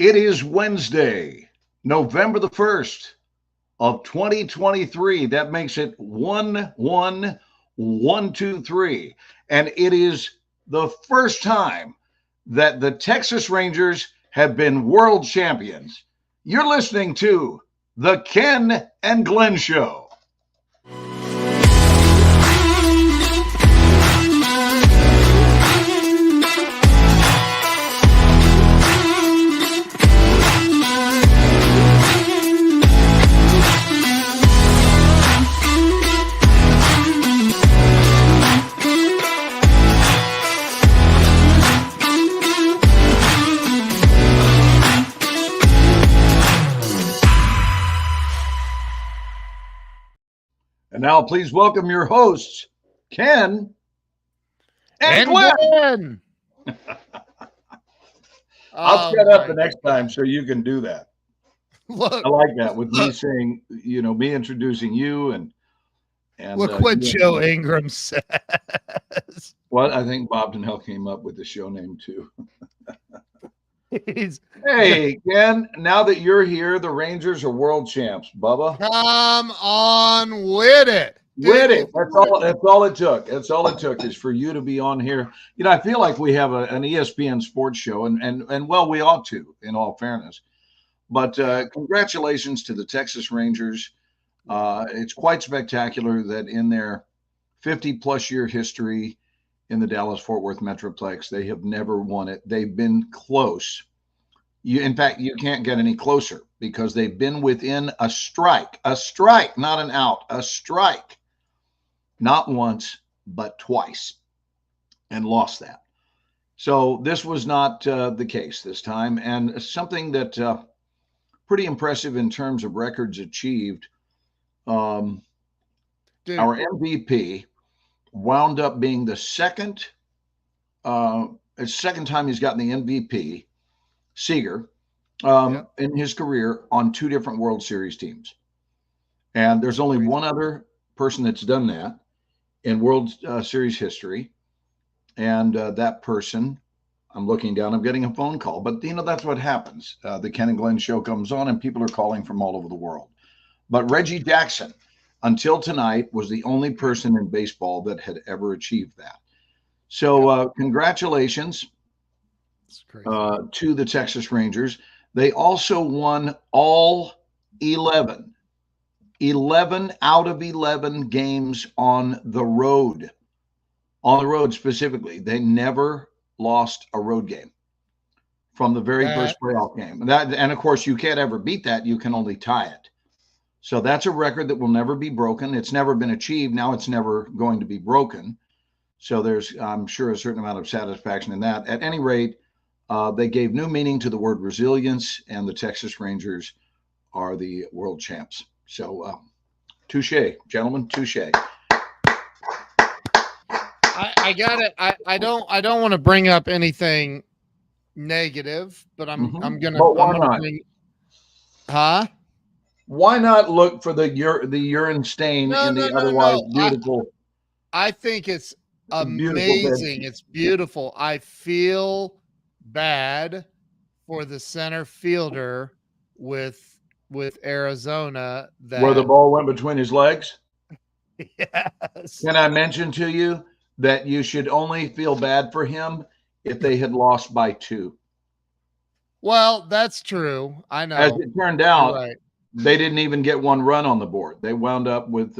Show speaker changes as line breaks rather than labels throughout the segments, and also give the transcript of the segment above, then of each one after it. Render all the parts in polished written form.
It is Wednesday, November the 1st of 2023. That makes it 1-1-1-2-3. And it is the first time that the Texas Rangers have been world champions. You're listening to The Ken and Glenn Show. And now please welcome your hosts, Ken and Glenn. I'll set up the next time so you can do that.
Look,
I like that with me saying, me introducing you and
look what Joe Ingram says.
Well, I think Bob Donnell came up with the show name too.
Hey,
Ken, now that you're here, the Rangers are world champs, Bubba.
Come on with it.
With it. That's all it took. That's all it took is for you to be on here. I feel like we have an ESPN sports show, and well, we ought to, in all fairness. But congratulations to the Texas Rangers. It's quite spectacular that in their 50-plus year history in the Dallas-Fort Worth Metroplex, they have never won it. They've been close. In fact, you can't get any closer because they've been within a strike, not an out, a strike, not once, but twice, and lost that. So this was not the case this time, and something that pretty impressive in terms of records achieved. Our MVP wound up being the second time he's gotten the MVP, Seager, in his career on two different World Series teams. And there's only one other person that's done that in World Series history. And that person, I'm looking down, I'm getting a phone call. But, that's what happens. The Ken and Glenn show comes on and people are calling from all over the world. But Reggie Jackson, until tonight, was the only person in baseball that had ever achieved that. So congratulations to the Texas Rangers. They also won all 11 out of 11 games on the road. On the road specifically, they never lost a road game from the very first playoff game. And of course, you can't ever beat that. You can only tie it. So that's a record that will never be broken. It's never been achieved. Now it's never going to be broken. So there's, I'm sure, a certain amount of satisfaction in that. At any rate, they gave new meaning to the word resilience, and the Texas Rangers are the world champs. So touche, gentlemen, touche.
I got it. I don't want to bring up anything negative, but I'm gonna.
But why not? Why not look for the urine stain in the otherwise beautiful?
I think it's amazing. It's beautiful. I feel bad for the center fielder with Arizona
Where the ball went between his legs.
Yes.
Can I mention to you that you should only feel bad for him if they had lost by 2?
Well, that's true. I know.
As it turned out, they didn't even get one run on the board. They wound up with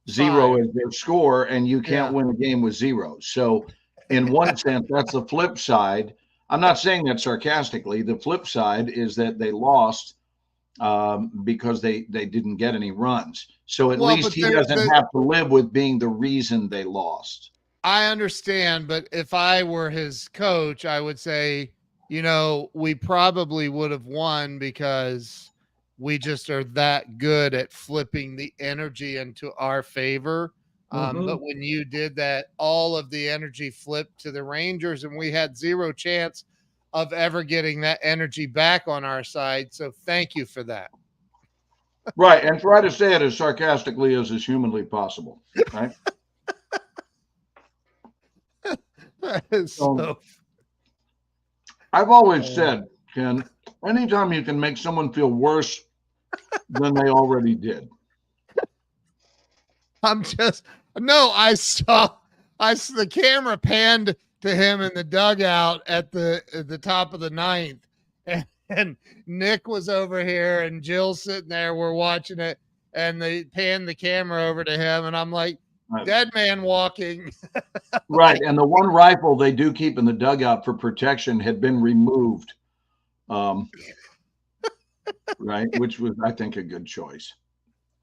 0 as their score, and you can't win a game with 0. So in one sense, that's the flip side. I'm not saying that sarcastically. The flip side is that they lost because they didn't get any runs. So at least he doesn't have to live with being the reason they lost.
I understand, but if I were his coach, I would say, we probably would have won because we just are that good at flipping the energy into our favor. But when you did that, all of the energy flipped to the Rangers, and we had 0 chance of ever getting that energy back on our side. So thank you for that.
Right. And try to say it as sarcastically as is humanly possible. Right.
That is so
I've always said Ken, anytime you can make someone feel worse than they already did.
I'm just no. The camera panned to him in the dugout at the top of the ninth, and Nick was over here, and Jill's sitting there. We're watching it, and they panned the camera over to him, and I'm like, dead man walking.
Right, and the one rifle they do keep in the dugout for protection had been removed. Right, which was, I think, a good choice.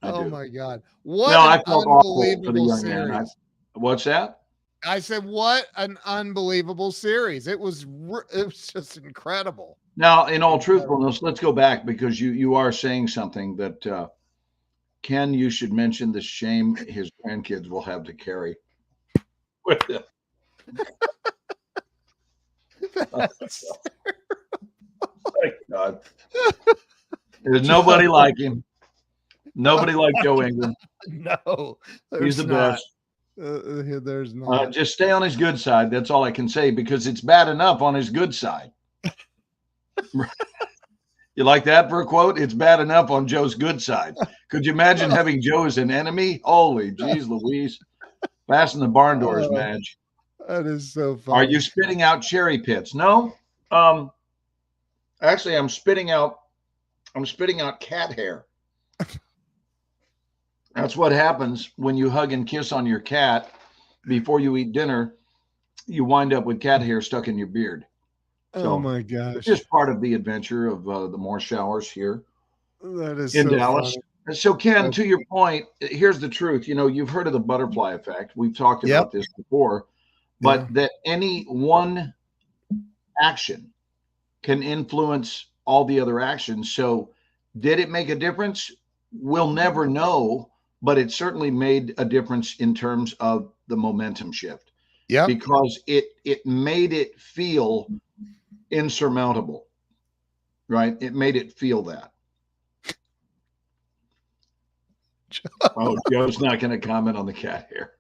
My God. What
no,
an
I felt awful for the
unbelievable
young man.
series.
What's that?
I said, what an unbelievable series. It was just incredible.
Now, in all truthfulness, let's go back because you are saying something that Ken, you should mention the shame his grandkids will have to carry with him. Thank God. There's nobody like him. Nobody like Joe Ingram.
No,
he's the best.
There's not.
Just stay on his good side. That's all I can say because it's bad enough on his good side. You like that for a quote? It's bad enough on Joe's good side. Could you imagine having Joe as an enemy? Holy geez, Louise. Fasten the barn doors, Madge.
That is so funny.
Are you spitting out cherry pits? No. Actually, I'm spitting out cat hair. That's what happens when you hug and kiss on your cat before you eat dinner. You wind up with cat hair stuck in your beard. So,
oh my gosh!
It's just part of the adventure of the more showers here.
That is
in
so
Dallas.
Funny.
So, Ken, to your point, here's the truth. You've heard of the butterfly effect. We've talked about this before, but that any one action can influence all the other actions. So, did it make a difference? We'll never know, but it certainly made a difference in terms of the momentum shift.
Yeah,
because it made it feel insurmountable, right? It made it feel that. Oh, Joe's not going to comment on the cat hair.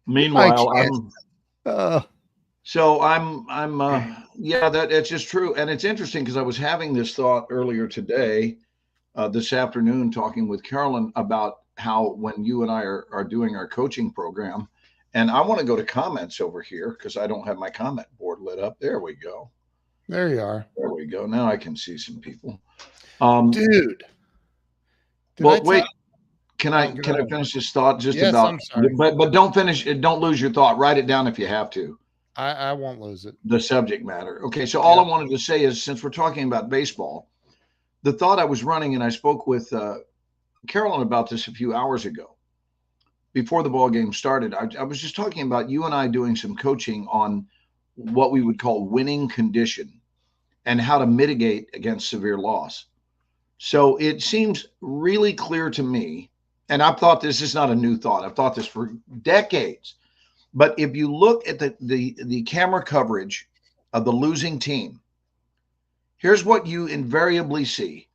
Meanwhile, that's just true. And it's interesting because I was having this thought earlier today, this afternoon, talking with Carolyn about how when you and I are doing our coaching program, and I want to go to comments over here because I don't have my comment board lit up. There we go.
There you are.
There we go. Now I can see some people.
Dude.
Well, wait. Can I finish this thought just about?
I'm sorry.
But don't finish it. Don't lose your thought. Write it down if you have to.
I won't lose it.
The subject matter. Okay. So all I wanted to say is, since we're talking about baseball, the thought I was running, and I spoke with Carolyn about this a few hours ago before the ball game started. I was just talking about you and I doing some coaching on what we would call winning condition and how to mitigate against severe loss. So it seems really clear to me, and I've thought this is not a new thought. I've thought this for decades. But if you look at the camera coverage of the losing team, here's what you invariably see.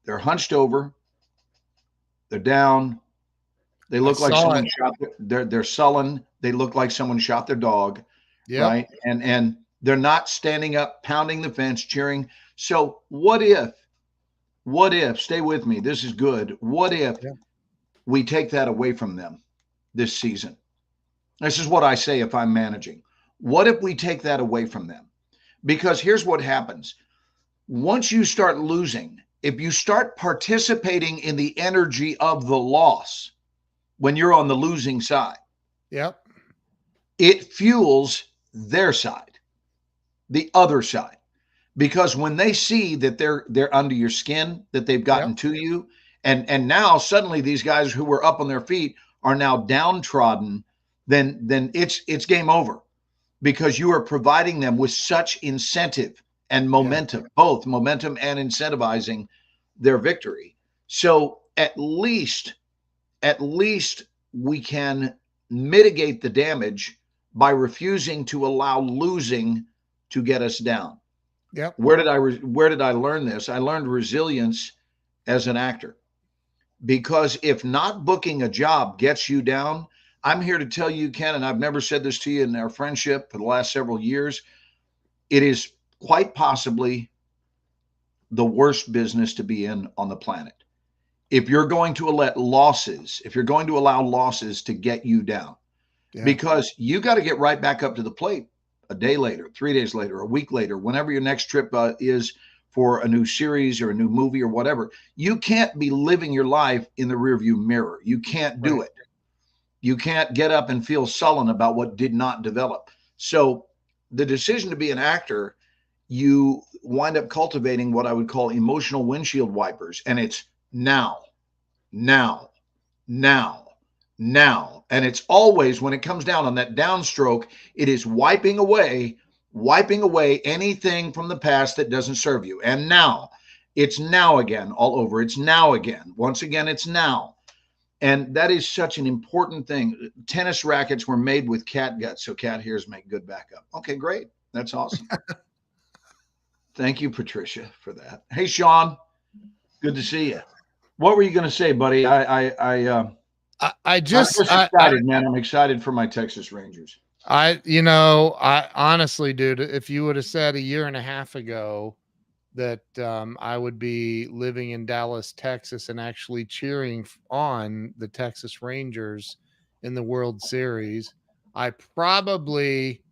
They're hunched over. They're down. They look like someone shot. They're sullen. They look like someone shot their dog. Right. And they're not standing up, pounding the fence, cheering. So what if, stay with me, this is good. What if we take that away from them this season? This is what I say if I'm managing. What if we take that away from them? Because here's what happens. Once you start losing, if you start participating in the energy of the loss when you're on the losing side, it fuels their side, the other side. Because when they see that they're under your skin, that they've gotten to you, and now suddenly these guys who were up on their feet are now downtrodden, then it's game over, because you are providing them with such incentive and momentum, both momentum and incentivizing their victory. So at least we can mitigate the damage by refusing to allow losing to get us down. Where did I learn this? I learned resilience as an actor, because if not booking a job gets you down, I'm here to tell you, Ken, and I've never said this to you in our friendship for the last several years. It is quite possibly the worst business to be in on the planet. If you're going to let losses, if you're going to allow losses to get you down, because you got to get right back up to the plate a day later, 3 days later, a week later, whenever your next trip is for a new series or a new movie or whatever. You can't be living your life in the rearview mirror. You can't do it. You can't get up and feel sullen about what did not develop. So the decision to be an actor, you wind up cultivating what I would call emotional windshield wipers. And it's now, now, now, now. And it's always, when it comes down on that downstroke, it is wiping away anything from the past that doesn't serve you. And now, it's now again, all over. It's now again. Once again, it's now. And that is such an important thing. Tennis rackets were made with cat guts, so cat hairs make good backup. Okay, great. That's awesome. Thank you, Patricia, for that. Hey, Sean, good to see you. What were you going to say, buddy? I'm just excited, man. I'm excited for my Texas Rangers.
I honestly, dude, if you would have said a year and a half ago that I would be living in Dallas, Texas, and actually cheering on the Texas Rangers in the World Series, I probably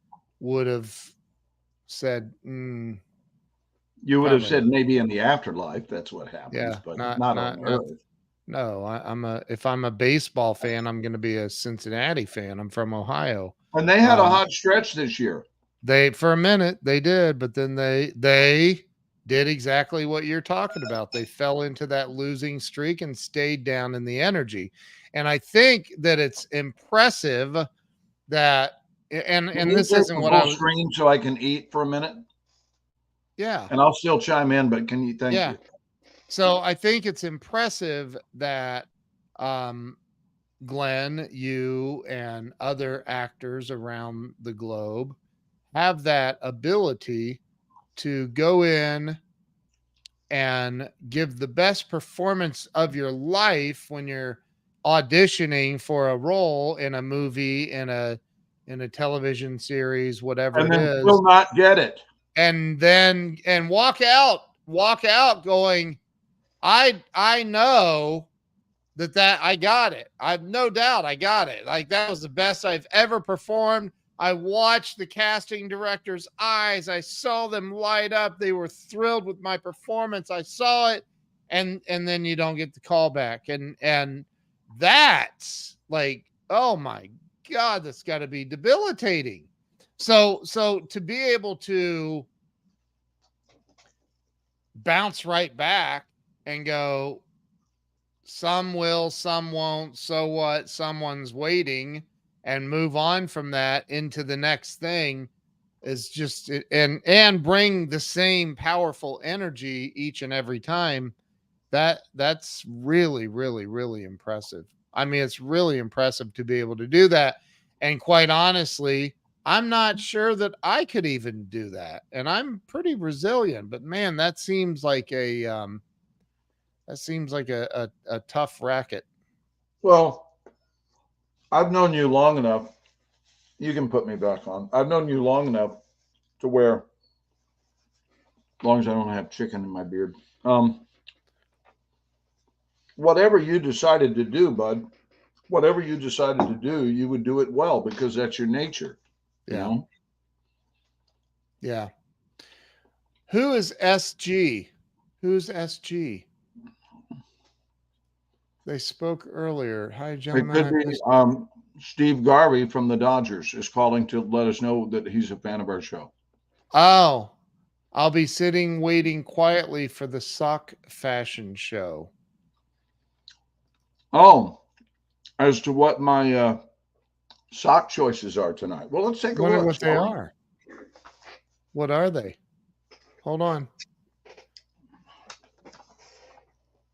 would have said,
you would have said maybe in the afterlife, that's what happens, but not on Earth.
No, if I'm a baseball fan, I'm going to be a Cincinnati fan. I'm from Ohio.
And they had a hot stretch this year.
For a minute they did, but then they did exactly what you're talking about. They fell into that losing streak and stayed down in the energy. And I think that it's impressive that, and this isn't what I was
screen so I can eat for a minute.
Yeah.
And I'll still chime in, but can you, thank you.
So I think it's impressive that, Glenn, you and other actors around the globe have that ability to go in and give the best performance of your life when you're auditioning for a role in a movie, in a television series, whatever it is.
Will not get it.
And walk out going, I know that I got it. I've no doubt I got it. Like, that was the best I've ever performed. I watched the casting director's eyes. I saw them light up. They were thrilled with my performance. I saw it. And then you don't get the call back. And that's like, oh my God, that's got to be debilitating. So to be able to bounce right back and go, some will, some won't, so what, someone's waiting, and move on from that into the next thing is just, and bring the same powerful energy each and every time. That's really, really, really impressive. I mean, it's really impressive to be able to do that. And quite honestly, I'm not sure that I could even do that. And I'm pretty resilient, but man, that seems like a tough racket.
Well, I've known you long enough. You can put me back on. I've known you long enough to where, as long as I don't have chicken in my beard, whatever you decided to do, bud, whatever you decided to do, you would do it well because that's your nature. You know?
Yeah. Who is SG? Who's SG? They spoke earlier. Hi, gentlemen.
It could be, Steve Garvey from the Dodgers is calling to let us know that he's a fan of our show.
Oh, I'll be sitting waiting quietly for the sock fashion show.
Oh, as to what my sock choices are tonight. Well, let's take a look.
I wonder what they are. What are they? Hold on.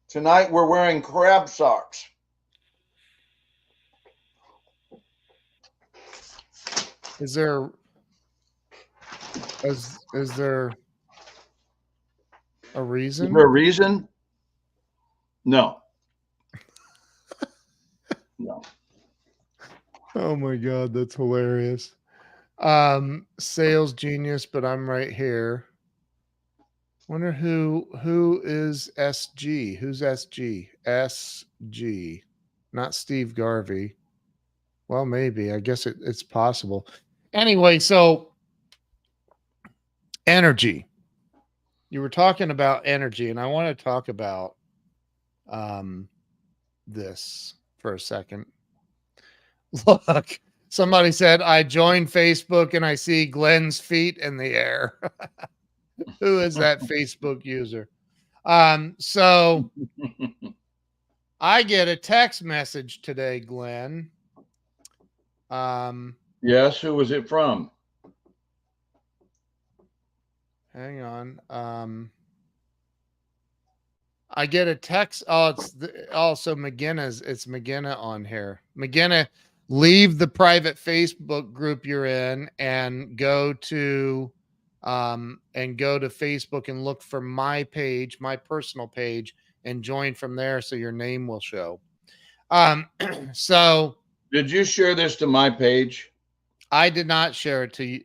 Tonight we're wearing crab socks.
Is there a reason?
Is there a reason? No. No.
Oh my God, that's hilarious. Sales genius, but I'm right here. Wonder who is SG? Who's SG? SG. Not Steve Garvey. Well, maybe. I guess it's possible. Anyway, so energy. You were talking about energy, and I want to talk about this for a second. Look, somebody said I joined Facebook and I see Glenn's feet in the air. Who is that Facebook user? So I get a text message today, Glenn.
Yes, who was it from?
Hang on. I get a text. Oh, it's also McGinnis. It's McGinnis on here. McGinnis, leave the private Facebook group you're in and go to Facebook and look for my page, my personal page, and join from there so your name will show. So
Did you share this to my page?
I did not share it to you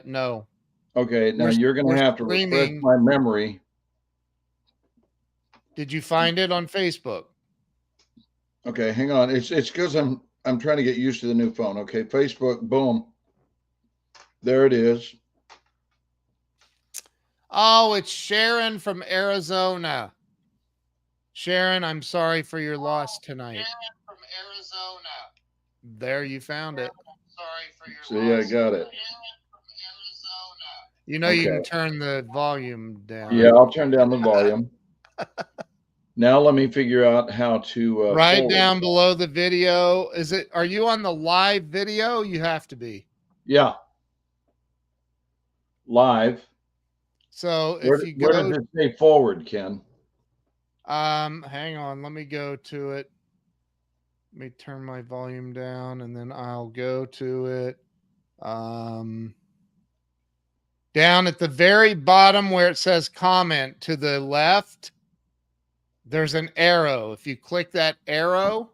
no.
Okay, now you're going to have to refresh my memory.
Did you find it on Facebook?
Okay, hang on. It's because I'm trying to get used to the new phone. Okay, Facebook, boom. There it is.
Oh, it's Sharon from Arizona. Sharon, I'm sorry for your loss tonight.
Sharon from Arizona.
There, you found it.
Sorry for your
See, I got it.
You know, you can turn the volume down.
Yeah, I'll turn down the volume. Now let me figure out how to
right
forward.
Down below the video. Are you on the live video? You have to be.
Yeah. Live.
So if you go,
where does it say forward, Ken?
Hang on, let me go to it. Let me turn my volume down and then I'll go to it. Down at the very bottom where it says comment to the left, there's an arrow. If you click that arrow,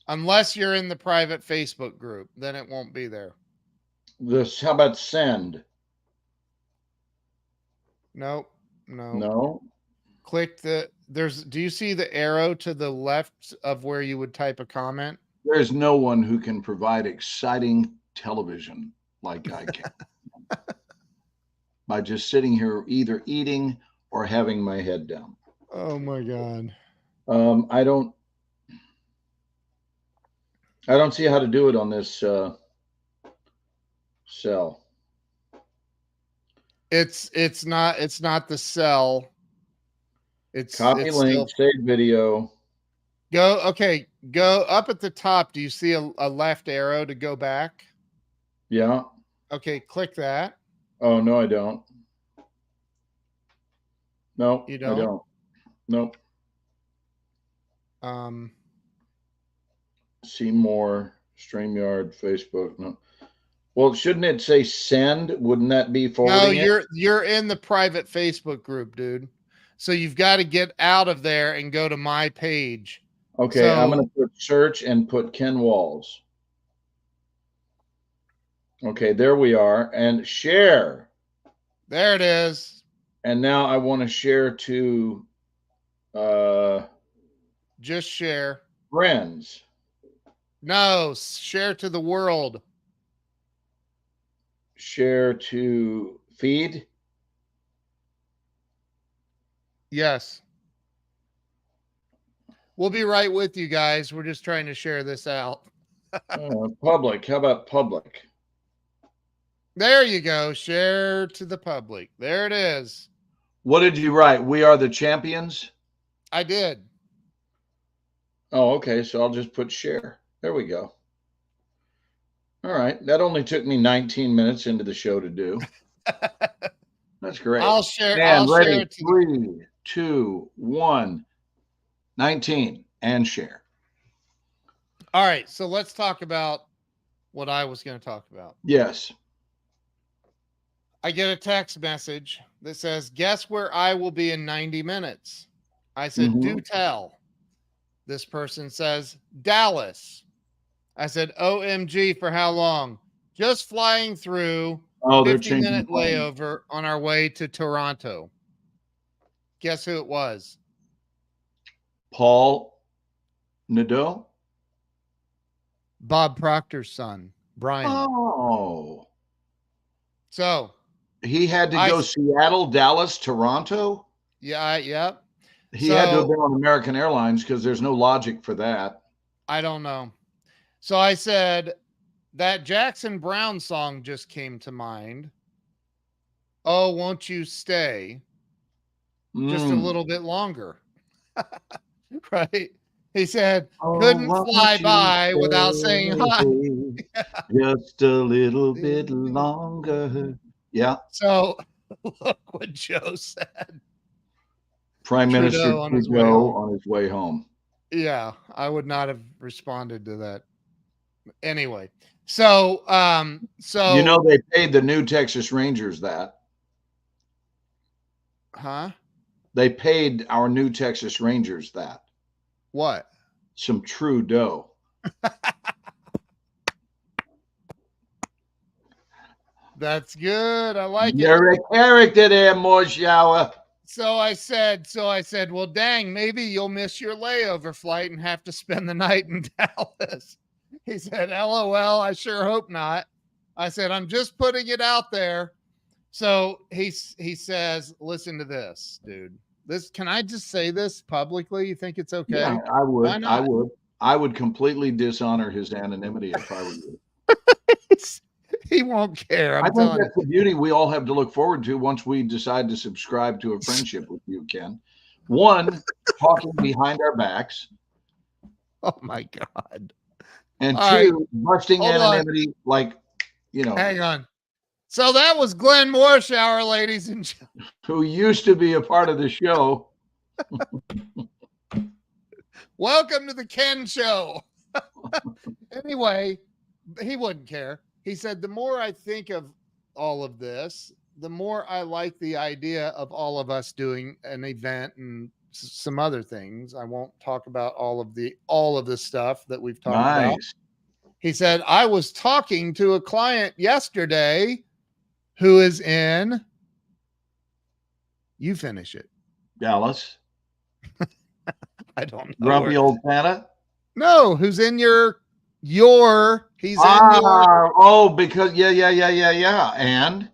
unless you're in the private Facebook group, then it won't be there.
How about send?
Nope.
No.
Click do you see the arrow to the left of where you would type a comment?
There's no one who can provide exciting television like I can. By just sitting here either eating or having my head down.
Oh my God.
I don't see how to do it on this cell.
It's not the cell. It's
copy link, save video.
Go up at the top. Do you see a left arrow to go back?
Yeah.
Okay, click that.
Oh, no, I don't. No,
you don't?
I don't. Nope. See more, StreamYard, Facebook. No. Well, shouldn't it say send? Wouldn't that be forwarding?
No, you're in the private Facebook group, dude. So you've got to get out of there and go to my page.
Okay, so, I'm going to put search and put Ken Walls. Okay, there we are. And share.
There it is.
And now I want to share to
just share.
Friends.
No, share to the world.
Share to feed.
Yes. We'll be right with you guys. We're just trying to share this out.
Public. How about public?
There you go. Share to the public. There it is.
What did you write? We are the champions?
I did.
Oh, okay. So I'll just put share. There we go. All right. That only took me 19 minutes into the show to do. That's great.
I'll share.
And ready. 3, 2, 1. 19 and share.
All right. So let's talk about what I was going to talk about.
Yes.
I get a text message that says, guess where I will be in 90 minutes? I said, do tell. This person says Dallas. I said, OMG, for how long? Just flying through.
Oh, they're
50-minute
changing planes.
layover on our way to Toronto. Guess who it was?
Paul Nadeau.
Bob Proctor's son, Brian.
Oh,
So
he had to go Seattle, Dallas, Toronto.
Yeah.
He had to have been on American Airlines because there's no logic for that.
I don't know. So I said that Jackson Browne song just came to mind. Oh, won't you stay just a little bit longer? Right? He said, couldn't fly by without saying hi.
Just a little bit longer. Yeah.
So look what Joe said.
Prime Minister Trudeau on his way home.
Yeah, I would not have responded to that. Anyway, so
they paid the new Texas Rangers that.
Huh?
They paid our new Texas Rangers that.
What?
Some Trudeau.
That's good. I like
You're a character there, Morshower.
So I said, well, dang, maybe you'll miss your layover flight and have to spend the night in Dallas. He said, LOL, I sure hope not. I said, I'm just putting it out there. So he says, listen to this, dude. Can I just say this publicly? You think it's okay?
Yeah, I would. I would completely dishonor his anonymity if I were you.
He won't care.
I think that's the beauty we all have to look forward to once we decide to subscribe to a friendship with you, Ken. One, talking behind our backs.
Oh my God.
And all two, busting anonymity,
Hang on. So that was Glenn Morshower, ladies and gentlemen.
Who used to be a part of the show.
Welcome to the Ken Show. Anyway, he wouldn't care. He said, the more I think of all of this, the more I like the idea of all of us doing an event and some other things. I won't talk about all of the stuff that we've talked about. He said, I was talking to a client yesterday who is in, you finish it.
Dallas.
I don't know.
Grumpy old Santa?
No, who's in he's in your.
Because yeah. And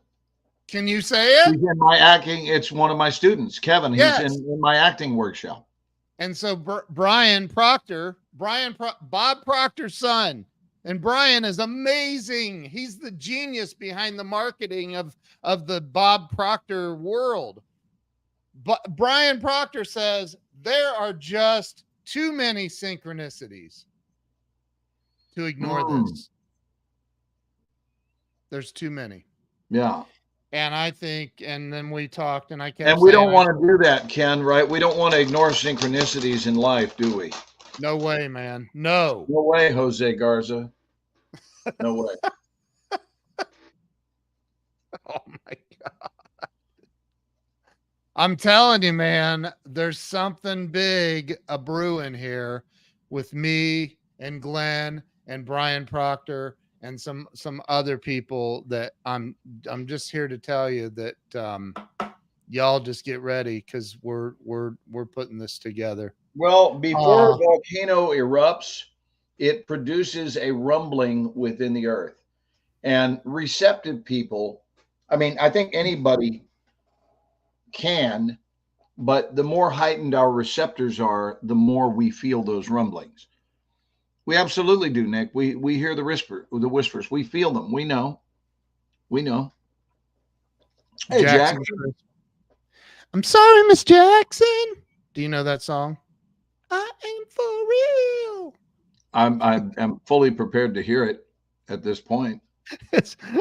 can you say it?
He's in my acting. It's one of my students, Kevin. He's in my acting workshop.
And so Bob Proctor's son. And Brian is amazing. He's the genius behind the marketing of the Bob Proctor world. But Brian Proctor says there are just too many synchronicities to ignore this. There's too many.
Yeah.
And I think, and then we talked, and I kept
and we don't want to do that, Ken, right? We don't want to ignore synchronicities in life, do we?
No way, man. No
way, Jose Garza. No way.
Oh my God. I'm telling you, man, there's something big a brewing here with me and Glenn and Brian Proctor and some other people that I'm just here to tell you that y'all just get ready because we're putting this together.
Well, before a volcano erupts, it produces a rumbling within the earth. And receptive people, I mean, I think anybody can, but the more heightened our receptors are, the more we feel those rumblings. We absolutely do, Nick. We hear the whispers. We feel them. We know. Hey, Jackson.
I'm sorry, Miss Jackson. Do you know that song? I am for real.
I'm fully prepared to hear it at this point.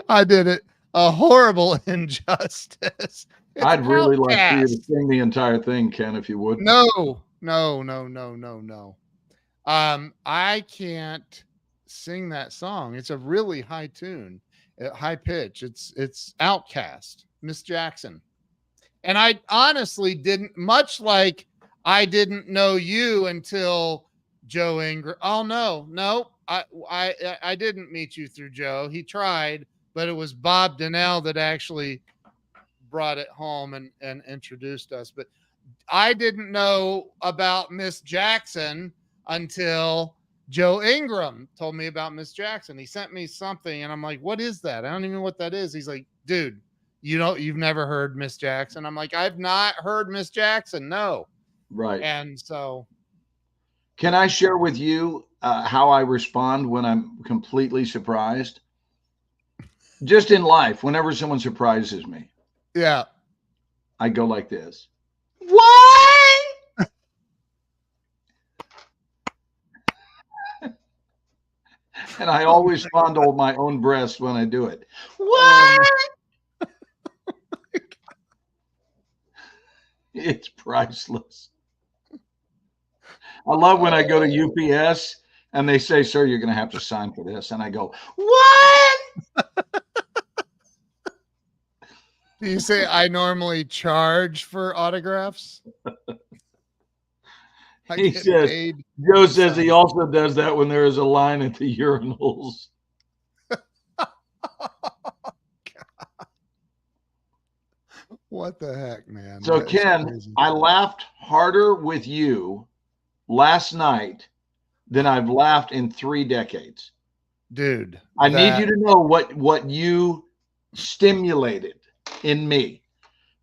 I did it a horrible injustice.
I'd really like for you to sing the entire thing, Ken, if you would.
No. I can't sing that song. It's a really high tune, high pitch. It's Outcast, Miss Jackson. And I honestly didn't, much like I didn't know you until Joe Ingram. Oh no. I didn't meet you through Joe. He tried, but it was Bob Donnell that actually brought it home and introduced us. But I didn't know about Miss Jackson until Joe Ingram told me about Miss Jackson. He sent me something and I'm like, what is that? I don't even know what that is. He's like, dude, you've never heard Miss Jackson. I'm like, I've not heard Miss Jackson. No.
Right.
And so.
Can I share with you how I respond when I'm completely surprised? Just in life, whenever someone surprises me.
Yeah.
I go like this. What? And I always fondle my own breast when I do it. What? It's priceless. I love when I go to UPS and they say, sir, you're going to have to sign for this. And I go, what?
Do you say I normally charge for autographs?
He says, Joe says he also does that when there is a line at the urinals.
What the heck, man?
So, Ken, I laughed harder with you last night than I've laughed in 3 decades.
Dude.
I need you to know what you stimulated in me,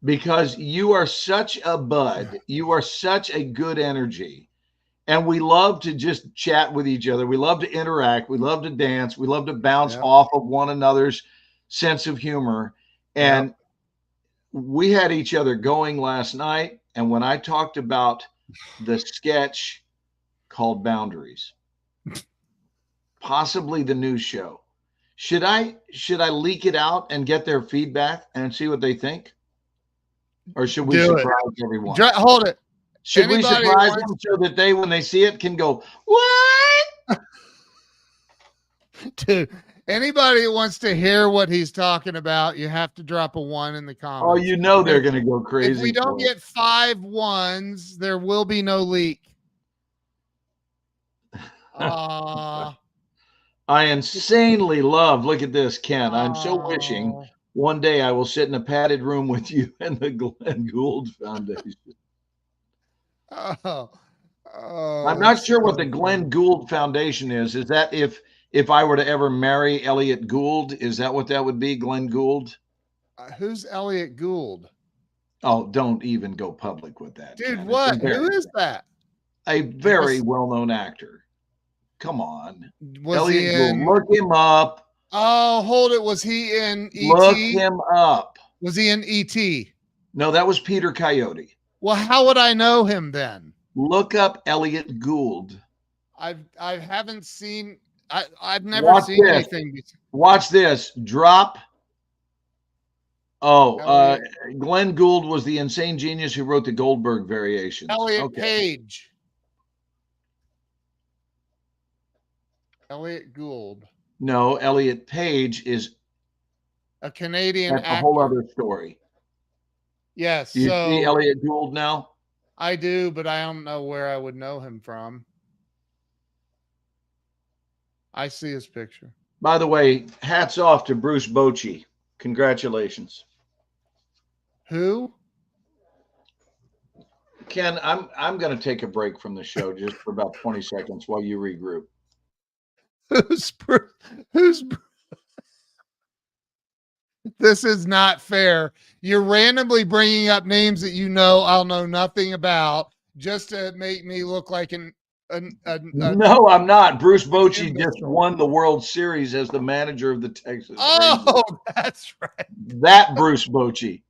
because you are such a bud. You are such a good energy. And we love to just chat with each other. We love to interact. We love to dance. We love to bounce off of one another's sense of humor. And we had each other going last night. And when I talked about the sketch called Boundaries, possibly the new show, should I leak it out and get their feedback and see what they think? Or should we surprise everyone?
Hold it.
Should we surprise them so that they, when they see it, can go, what?
Dude, anybody who wants to hear what he's talking about, you have to drop a 1 in the comments.
Oh, you know they're going to go crazy.
If we don't get 5 1s, there will be no leak.
I insanely love, look at this, Ken. I'm so wishing one day I will sit in a padded room with you and the Glenn Gould Foundation. I'm not sure what the Glenn Gould Foundation is. Is that if I were to ever marry Elliot Gould, is that what that would be, Glenn Gould?
Who's Elliot Gould?
Oh, don't even go public with that.
Dude, Ken. What? Who is that?
A very well-known actor. Come on.
Was Elliot
Gould. Look him up.
Oh, hold it. Was he in E.T.?
Look him up.
Was he in E.T.?
No, that was Peter Coyote.
Well, how would I know him then?
Look up Elliot Gould.
I haven't seen. I've never seen anything.
Watch this. Drop. Oh, Glenn Gould was the insane genius who wrote the Goldberg Variations.
Elliot Page. Elliot Gould.
No, Elliot Page is
a Canadian actor.
A whole other story.
Yes.
Do you see Elliot Gould now?
I do, but I don't know where I would know him from. I see his picture.
By the way, hats off to Bruce Bochy. Congratulations.
Who?
Ken, I'm going to take a break from the show just for about 20 seconds while you regroup.
Who's This is not fair. You're randomly bringing up names that I'll know nothing about just to make me look like
No, I'm not. Bruce Bochy just won the World Series as the manager of the Texas Rangers.
That's right.
That Bruce Bochy.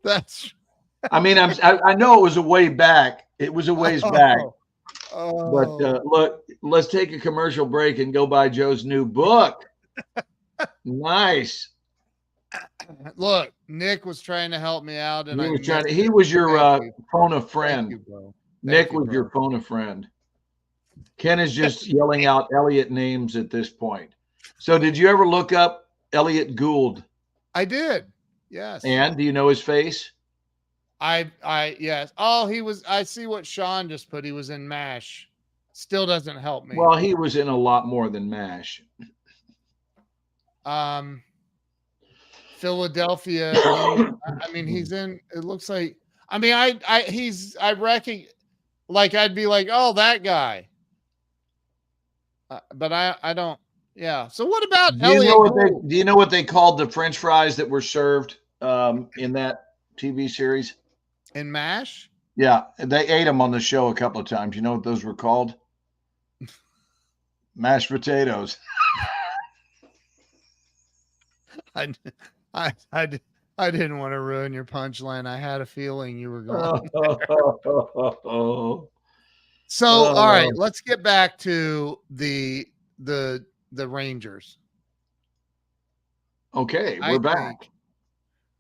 That's.
I mean, I know it was a way back. It was a ways back. But look, let's take a commercial break and go buy Joe's new book. Nice.
Look, Nick was trying to help me out, and
he was your phone a friend.
You, bro.
Nick was your phone a friend. Ken is just yelling out Elliot names at this point. So, did you ever look up Elliot Gould?
I did. Yes.
And do you know his face?
Yes. Oh, he was. I see what Sean just put. He was in MASH. Still doesn't help me.
Well, he was in a lot more than MASH.
Philadelphia. I mean, he's in. It looks like. I mean, I reckon. Like I'd be like, oh, that guy. But I don't. Yeah. So what about Elliot?
Do you know what they called the French fries that were served in that TV series?
In MASH?
Yeah, they ate them on the show a couple of times. You know what those were called? Mashed potatoes.
I didn't want to ruin your punchline. I had a feeling you were going. So, all right, let's get back to the Rangers.
Okay, we're back.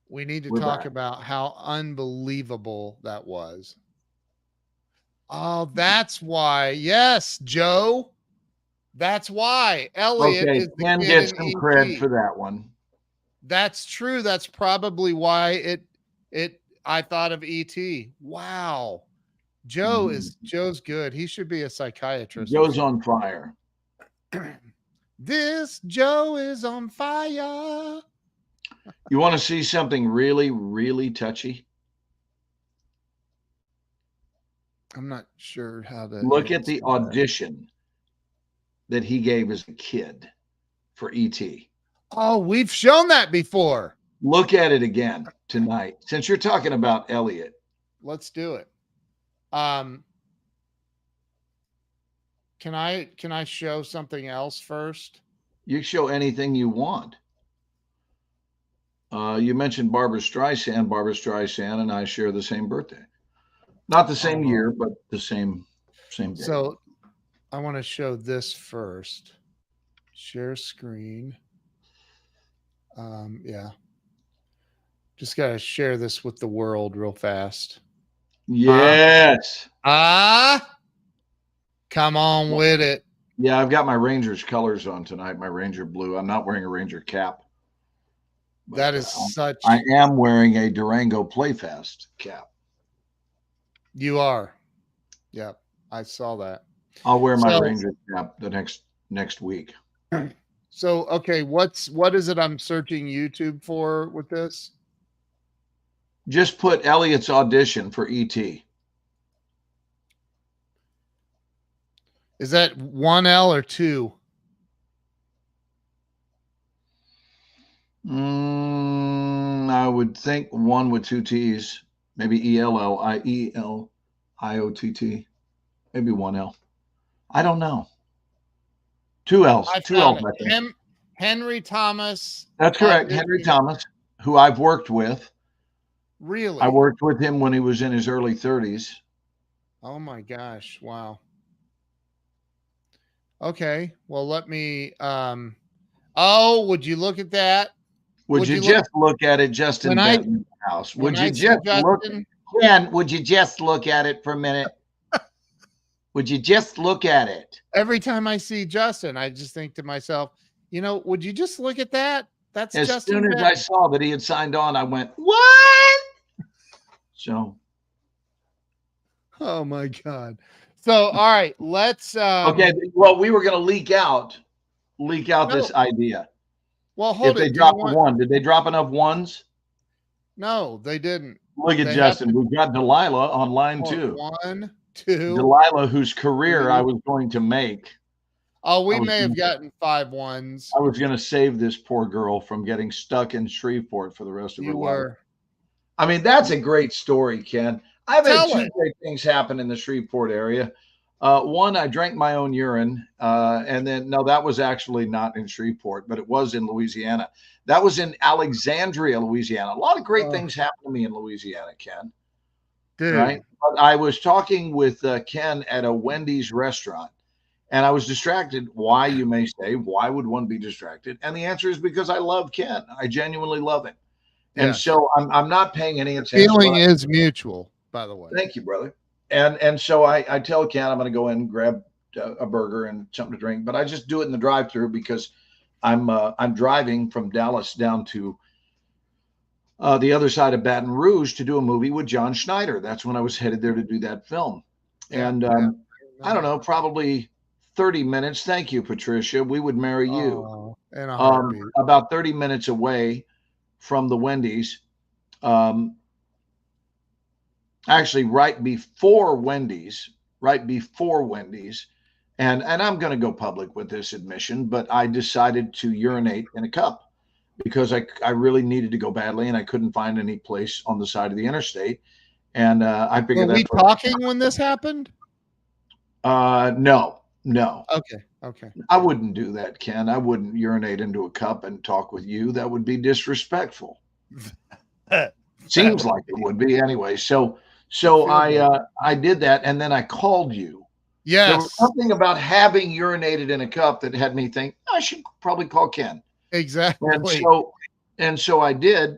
We need to talk about how unbelievable that was. Oh, that's why. Yes, Joe. That's why Elliot is the
Ken
kid
gets
in
some
ET.
cred for that one.
That's true. That's probably why I thought of ET. Wow. Joe's good. He should be a psychiatrist.
Joe's on fire.
This Joe is on fire.
You want to see something really, really touchy?
I'm not sure how to
look at the audition that he gave as a kid for ET.
Oh, we've shown that before.
Look at it again tonight. Since you're talking about Elliot.
Let's do it. Can I show something else first?
You show anything you want. You mentioned Barbara Streisand. Barbara Streisand and I share the same birthday. Not the same year, but the same day.
So I want to show this first. Share screen. Yeah. Just got to share this with the world real fast.
Yes.
Come on with it.
Yeah, I've got my Rangers colors on tonight, my Ranger blue. I'm not wearing a Ranger cap.
That is such.
I am wearing a Durango Playfest cap.
You are. Yep. I saw that.
I'll wear my Ranger cap the next week.
So, okay, what is it I'm searching YouTube for with this?
Just put Elliot's audition for ET.
Is that 1L or 2?
I would think 1 with 2 T's. Maybe ELLIELIOTT. Maybe 1L. I don't know. 2 L's. 2 L's, I think.
Henry Thomas.
That's correct. Henry Thomas, who I've worked with.
Really?
I worked with him when he was in his early 30s.
Oh my gosh. Wow. Okay. Well, let me would you look at that?
Would you just look at it just in Benton's house? Would you just look? Ken, would you just look at it for a minute? Would you just look at it?
Every time I see Justin, I just think to myself, would you just look at that? That's
as
Justin
soon as
Benton.
I saw that he had signed on, I went, what? So.
Oh my God. So, all right, let's.
Okay. Well, we were going to leak out this idea.
Well, hold
it. If they dropped one, did they drop enough ones?
No, they didn't.
Look at Justin. We've got Delilah on line 2.
1, 2.
Delilah, whose career I was going to make.
Oh, we may have gotten 5 ones.
I was going to save this poor girl from getting stuck in Shreveport for the rest of her life. I mean, that's a great story, Ken. I've had 2 great things happen in the Shreveport area. One, I drank my own urine. And then, no, that was actually not in Shreveport, but it was in Louisiana. That was in Alexandria, Louisiana. A lot of great things happened to me in Louisiana, Ken.
Dude.
Right? But I was talking with Ken at a Wendy's restaurant, and I was distracted. Why, you may say, why would one be distracted? And the answer is because I love Ken. I genuinely love him. And so I'm not paying any attention.
Feeling is mutual, by the way.
Thank you, brother. And so I tell Ken I'm going to go in and grab a burger and something to drink, but I just do it in the drive-thru because I'm driving from Dallas down to the other side of Baton Rouge to do a movie with John Schneider. That's when I was headed there to do that film. And I don't know, probably 30 minutes. Thank you, Patricia. We would marry you.
Oh, in a heartbeat.
About 30 minutes away from the Wendy's. Actually, right before Wendy's. And I'm going to go public with this admission, but I decided to urinate in a cup because I really needed to go badly and I couldn't find any place on the side of the interstate. And I figured
Were we talking when this happened?
No.
Okay.
I wouldn't do that, Ken. I wouldn't urinate into a cup and talk with you. That would be disrespectful. Seems like it would be anyway. So I did that, and then I called you.
Yes.
There was something about having urinated in a cup that had me think I should probably call Ken.
Exactly.
And so I did.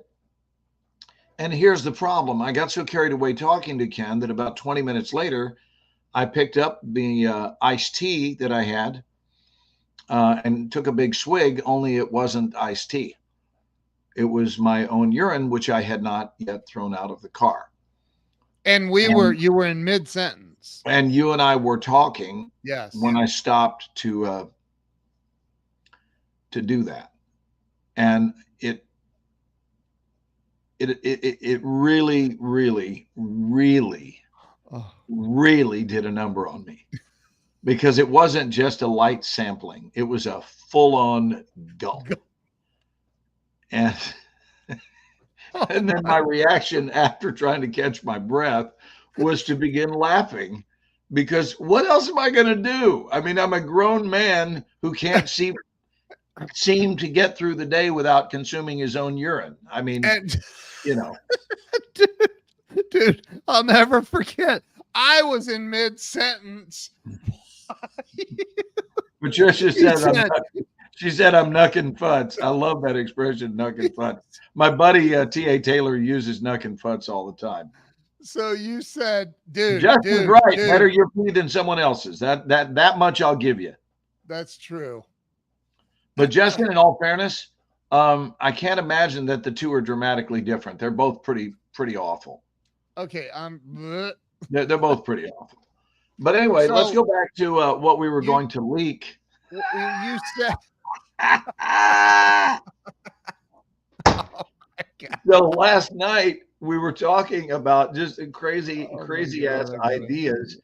And here's the problem. I got so carried away talking to Ken that about 20 minutes later, I picked up the iced tea that I had and took a big swig, only it wasn't iced tea. It was my own urine, which I had not yet thrown out of the car.
And you were in mid-sentence.
And you and I were talking.
Yes.
When I stopped to do that. And it really, really, really, really did a number on me because it wasn't just a light sampling. It was a full-on gulp. And then my reaction after trying to catch my breath was to begin laughing because what else am I going to do? I mean, I'm a grown man who can't seem to get through the day without consuming his own urine. I mean,
dude, I'll never forget. I was in mid-sentence.
Patricia said, I'm knucking futz. I love that expression, knucking futz. My buddy T.A. Taylor uses knucking futz all the time.
So you said, dude,
right. Dude. Better your pee than someone else's. That much I'll give you.
That's true.
But Justin, in all fairness, I can't imagine that the two are dramatically different. They're both pretty awful.
Okay,
they're both pretty awful. But anyway, let's go back to what we were going to leak.
You said.
Oh so last night we were talking about just crazy ass ideas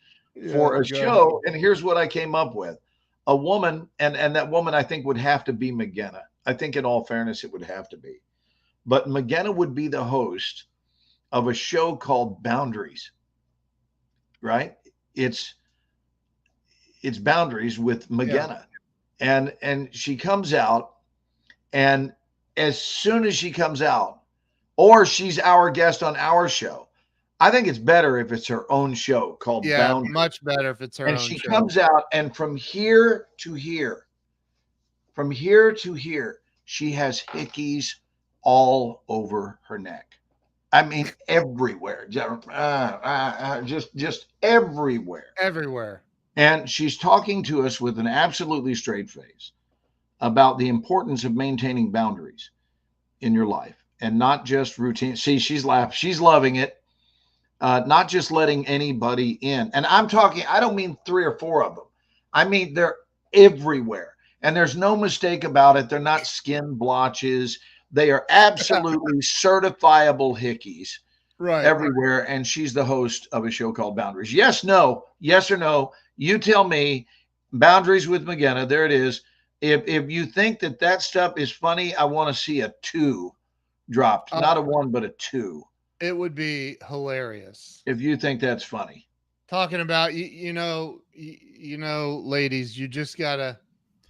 for a show, and here's what I came up with. A woman, and that woman I think would have to be McGenna. I think in all fairness, it would have to be. But McGenna would be the host of a show called Boundaries, right? It's Boundaries with McGenna. Yeah. And she comes out, and as soon as she comes out, or she's our guest on our show, I think it's better if it's her own show called Boundaries.
Yeah, much better if it's her own show.
And she comes out, and from here to here, she has hickeys all over her neck. I mean, everywhere, just everywhere.
Everywhere.
And she's talking to us with an absolutely straight face about the importance of maintaining boundaries in your life and not just routine. See, she's laughing. She's loving it. Not just letting anybody in. And I'm talking, I don't mean 3 or 4 of them. I mean, they're everywhere. And there's no mistake about it. They're not skin blotches. They are absolutely certifiable hickeys everywhere. And she's the host of a show called Boundaries. Yes, no, yes or no. You tell me. Boundaries with McGenna. There it is. If you think that stuff is funny, I want to see a 2 dropped. Not a 1, but a 2.
It would be hilarious
if you think that's funny.
Talking about you know, ladies, you just gotta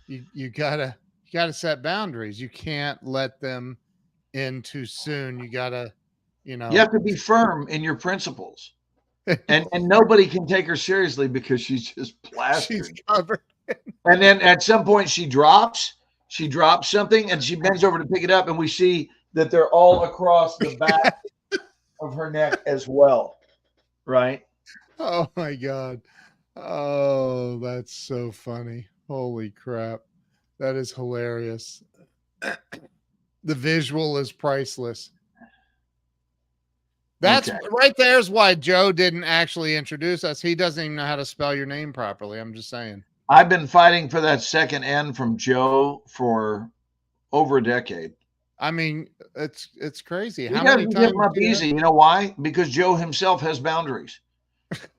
you gotta set boundaries. You can't let them in too soon. You gotta, you have
to be firm in your principles, and nobody can take her seriously because she's just plastered.
She's covered.
And then at some point she drops something, and she bends over to pick it up, and we see that they're all across the back of her neck as well, right?
Oh my God. Oh, that's so funny. Holy crap. That is hilarious. The visual is priceless. That's
Okay.
right. There's why Joe didn't actually introduce us. He doesn't even know how to spell your name properly. I'm just saying.
I've been fighting for that second N from Joe for over a decade.
I mean, it's crazy.
He
How many
doesn't give
times?
them up easy. You know why? Because Joe himself has boundaries,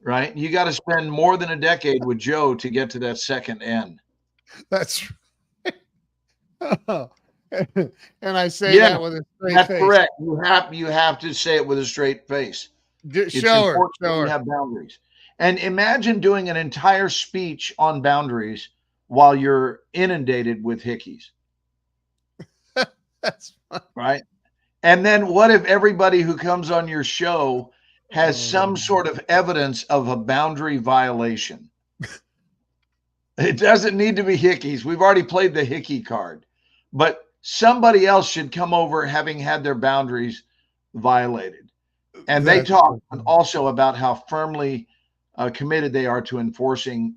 right? You got to spend more than a decade with Joe to get to that second N.
That's and I say that with a straight
That's
face.
correct. You have to say it with a straight face. It's
Show her.
important
Show
that
her.
you have boundaries. And imagine doing an entire speech on boundaries while you're inundated with hickeys.
That's fun.
Right. And then what if everybody who comes on your show has some sort of evidence of a boundary violation? It doesn't need to be hickeys. We've already played the hickey card, but somebody else should come over having had their boundaries violated. And they talk also about how firmly committed they are to enforcing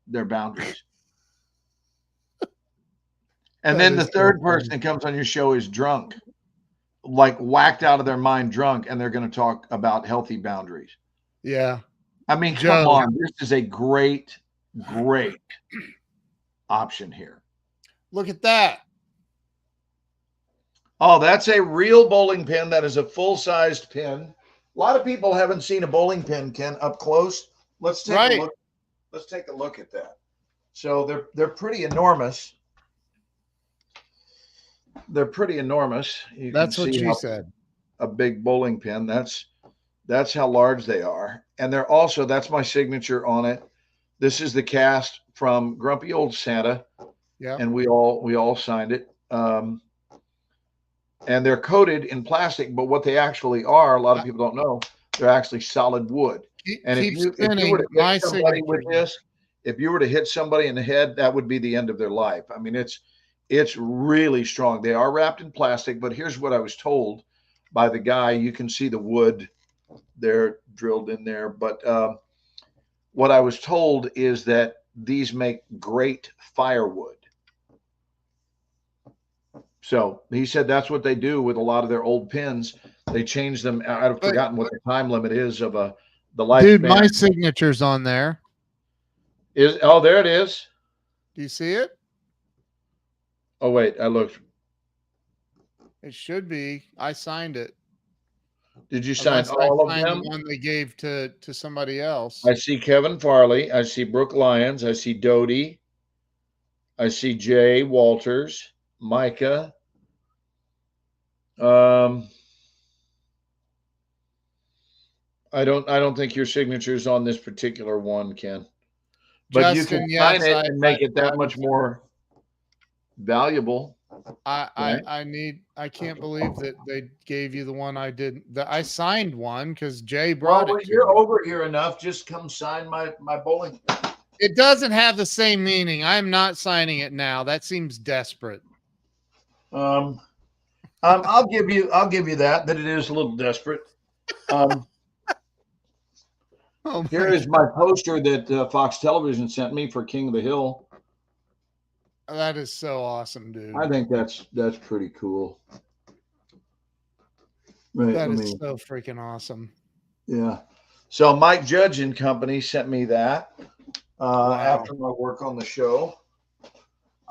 their boundaries. And then the third person that comes on your show is drunk, like whacked out of their mind drunk, and they're going to talk about healthy boundaries.
Yeah.
I mean,
Joe.
come on. This is a great option here.
Look at that.
Oh, that's a real bowling pin. That is a full-sized pin. A lot of people haven't seen a bowling pin, Ken, up close. Let's take a look. Let's take a look at that. So they're pretty enormous. They're pretty enormous.
That's what she said.
A big bowling pin. That's how large they are. And they're also, that's my signature on it. This is the cast from Grumpy Old Santa.
Yeah.
And we all signed it. And they're coated in plastic, but what they actually are, a lot of people don't know, they're actually solid wood. And if you were to hit somebody with this, if you were to hit somebody in the head, that would be the end of their life. I mean, it's really strong. They are wrapped in plastic, but here's what I was told by the guy. You can see the wood there drilled in there. But what I was told is that these make great firewood. So he said that's what they do with a lot of their old pins. They change them. I've forgotten what the time limit is of the lifespan.
Dude, my signature's on there.
There it is.
Do you see it?
Oh, wait, I looked.
It should be. I signed it.
Did you sign all of them?
The one they gave to somebody else.
I see Kevin Farley. I see Brooke Lyons. I see Doty. I see Jay Walters, Micah. I don't think your signature is on this particular one, Ken. But
Justin,
you can sign it and make it that much more valuable.
I can't believe that they gave you the one I didn't. I signed one because Jay brought it.
You're over here enough. Just come sign my bowling.
It doesn't have the same meaning. I'm not signing it now. That seems desperate.
I'll give you that it is a little desperate. Here is my poster that Fox Television sent me for King of the Hill.
That is so awesome, dude.
I think that's pretty cool. Right,
that is so freaking awesome.
Yeah. So Mike Judge and Company sent me that after my work on the show.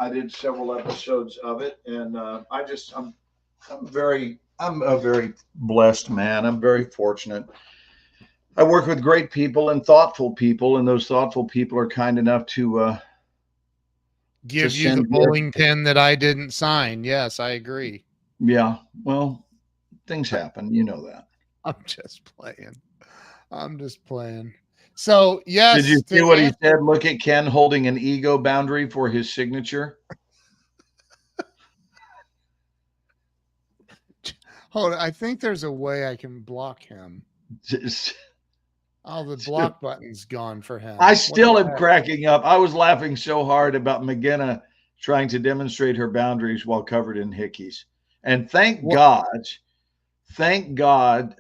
I did several episodes of it, and I'm a very blessed man. I'm very fortunate. I work with great people and thoughtful people, and those thoughtful people are kind enough to
give you the bowling pin that I didn't sign. Yes, I agree.
Yeah. Well, things happen. You know that.
I'm just playing. So, yes.
Did you see what he said? Look at Ken holding an ego boundary for his signature.
Hold on. I think there's a way I can block him. The block button's gone for him.
I still am cracking up. I was laughing so hard about McGinna trying to demonstrate her boundaries while covered in hickeys. And thank God, McGinna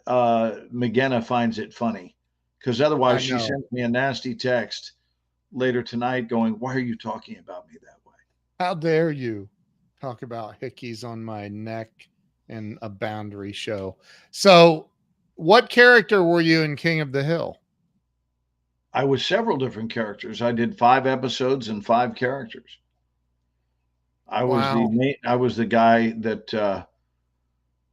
finds it funny, because otherwise she sent me a nasty text later tonight going, "Why are you talking about me that way?
How dare you talk about hickeys on my neck in a boundary show?" So what character were you in King of the Hill?
I was several different characters. I did 5 episodes and 5 characters. I
Wow.
was the guy that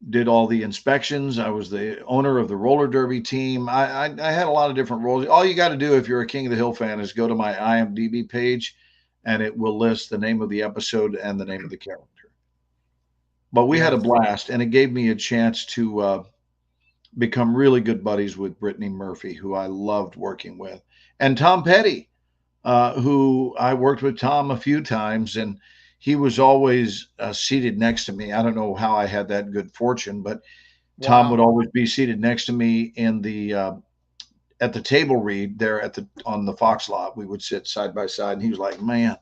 did all the inspections. I was the owner of the roller derby team. I had a lot of different roles. All you got to do if you're a King of the Hill fan is go to my IMDb page, and it will list the name of the episode and the name of the character. But we had a
Yes.
blast, and it gave me a chance to become really good buddies with Brittany Murphy, who I loved working with, and Tom Petty, who I worked with Tom a few times, and he was always seated next to me. I don't know how I had that good fortune, but Tom would
Wow.
always be seated next to me in the at the table read there on the Fox lot. We would sit side by side, and he was like, "Man,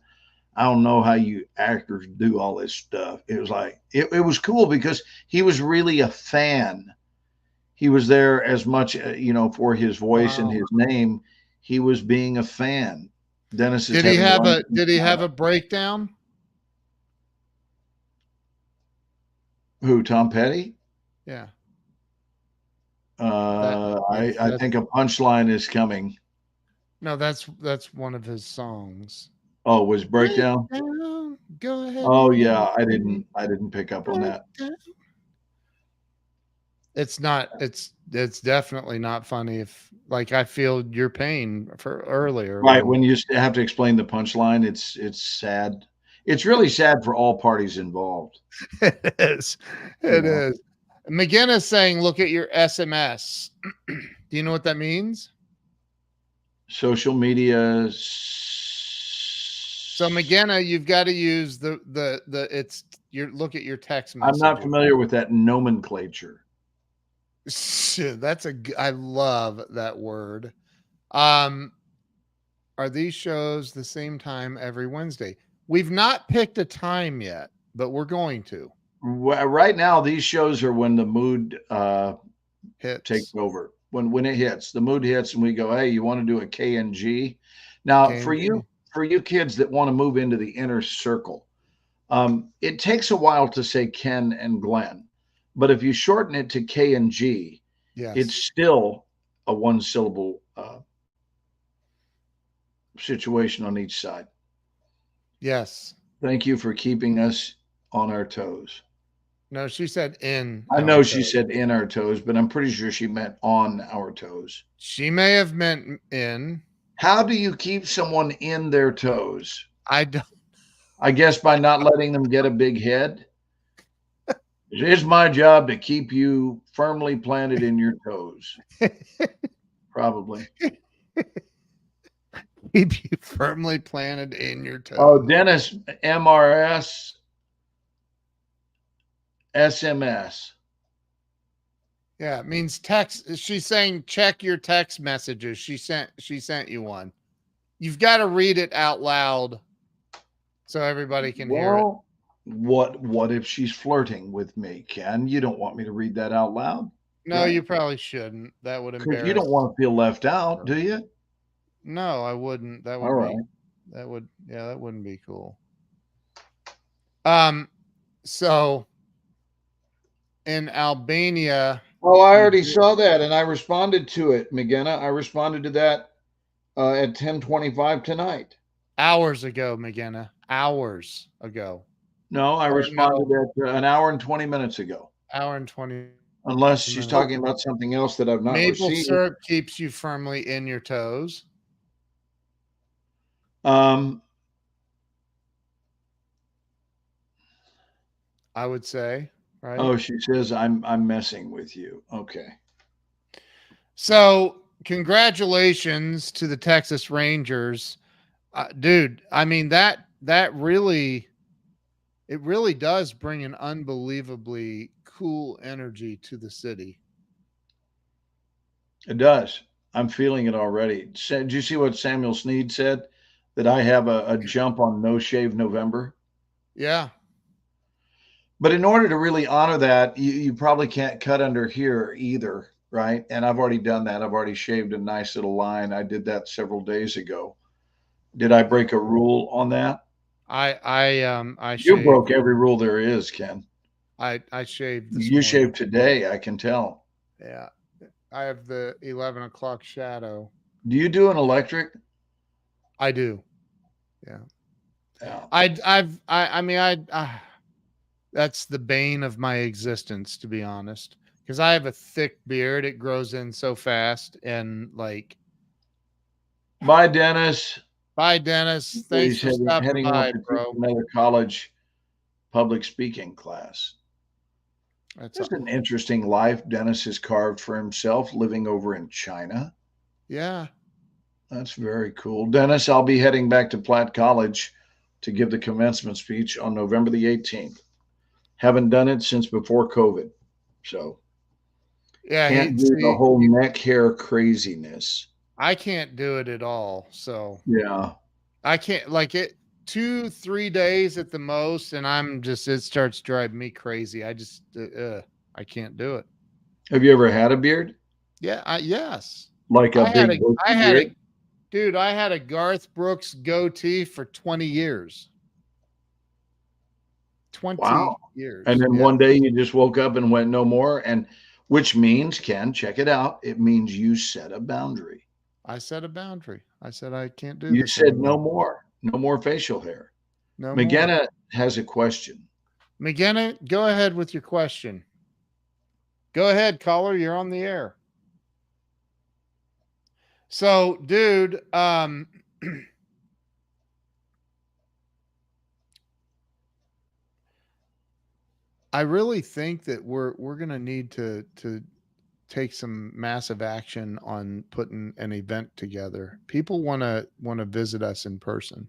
I don't know how you actors do all this stuff." It was like it was cool because he was really a fan. He was there as much, for his voice and
Wow.
his name. He was being a fan. Dennis is
Did he
having
have
lunch.
did he have a breakdown?
Who, Tom Petty?
Yeah.
I think a punchline is coming.
No, that's one of his songs.
Oh, was breakdown?
Breakdown, go ahead.
Oh yeah, I didn't pick up on that.
It's not. It's definitely not funny. If like I feel your pain for earlier.
Right, when you have to explain the punchline, it's sad. It's really sad for all parties involved.
It is. It is. McGinnis saying, "Look at your SMS." Do you know what that means?
Social media.
So McGinnis, you've got to use the look at your text message.
I'm not familiar with that nomenclature.
That's I love that word. Are these shows the same time every Wednesday? We've not picked a time yet, but we're going to.
Right now, these shows are when the mood takes over. When it hits, the mood hits, and we go, "Hey, you want to do a KNG?" Now,
KNG.
for you kids that want to move into the inner circle, it takes a while to say Ken and Glenn, but if you shorten it to K and G,
yes,
it's still a 1-syllable situation on each side.
Yes.
Thank you for keeping us on our toes.
No, she said in.
I know she said in our toes, but I'm pretty sure she meant on our toes.
She may have meant in.
How do you keep someone in their toes?
I don't.
I guess by not letting them get a big head. It is my job to keep you firmly planted in your toes. Probably.
Keep you firmly planted in your toes.
Oh, Dennis, MRS, SMS.
Yeah, it means text. She's saying check your text messages. She sent you one. You've got to read it out loud so everybody can hear it.
What if she's flirting with me, Ken? You don't want me to read that out loud?
No,
right?
You probably shouldn't. That would embarrass.
You don't want to feel left out, do you?
No, I wouldn't. That would
All
be
right.
that wouldn't be cool. So in Albania.
Oh, I already saw that, and I responded to it, McGinnis. I responded to that at 10:25 tonight.
Hours ago, McGinnis. Hours ago.
No, I responded at an hour and 20 minutes ago.
Hour and 20.
Unless she's talking about something else that I've not
Maple
received.
syrup keeps you firmly in your toes.
I
would say, right?
Oh, she says I'm messing with you. Okay.
So, congratulations to the Texas Rangers, dude. I mean that really does bring an unbelievably cool energy to the city.
It does. I'm feeling it already. Did you see what Samuel Sneed said? That I have a jump on No Shave November?
Yeah.
But in order to really honor that, you probably can't cut under here either, right? And I've already done that. I've already shaved a nice little line. I did that several days ago. Did I break a rule on that?
You
broke every rule there is, Ken.
I shaved.
You shaved today, I can tell.
Yeah. I have the 11 o'clock shadow.
Do you do an electric?
I do. Yeah.
Yeah.
I mean, that's the bane of my existence, to be honest, because I have a thick beard. It grows in so fast. And like,
Bye, Dennis.
bye, Dennis. Thanks
He's
for stopping
heading off
by,
to teach
bro.
another college public speaking class.
That's
That's an interesting life Dennis has carved for himself, living over in China.
yeah.
That's very cool. Dennis, I'll be heading back to Platt College to give the commencement speech on November the 18th. Haven't done it since before COVID. So
Yeah.
can't do the whole neck hair craziness.
I can't do it at all. So
Yeah.
I can't, like, it 2-3 days at the most, and it starts driving me crazy. I just I can't do it.
Have you ever had a beard?
Yeah, yes.
Like a
I had
big
I had
beard?
dude, I had a Garth Brooks goatee for 20 years. 20
Wow.
years.
And then
Yeah.
one day you just woke up and went no more. And which means, Ken, check it out. It means you set a boundary.
I set a boundary. I said I can't do
You
this
said
anymore.
no more facial hair.
No more.
McGenna has a question.
McGenna, go ahead with your question. Go ahead, caller. You're on the air. So, dude, I really think that we're gonna need to take some massive action on putting an event together. People want to visit us in person,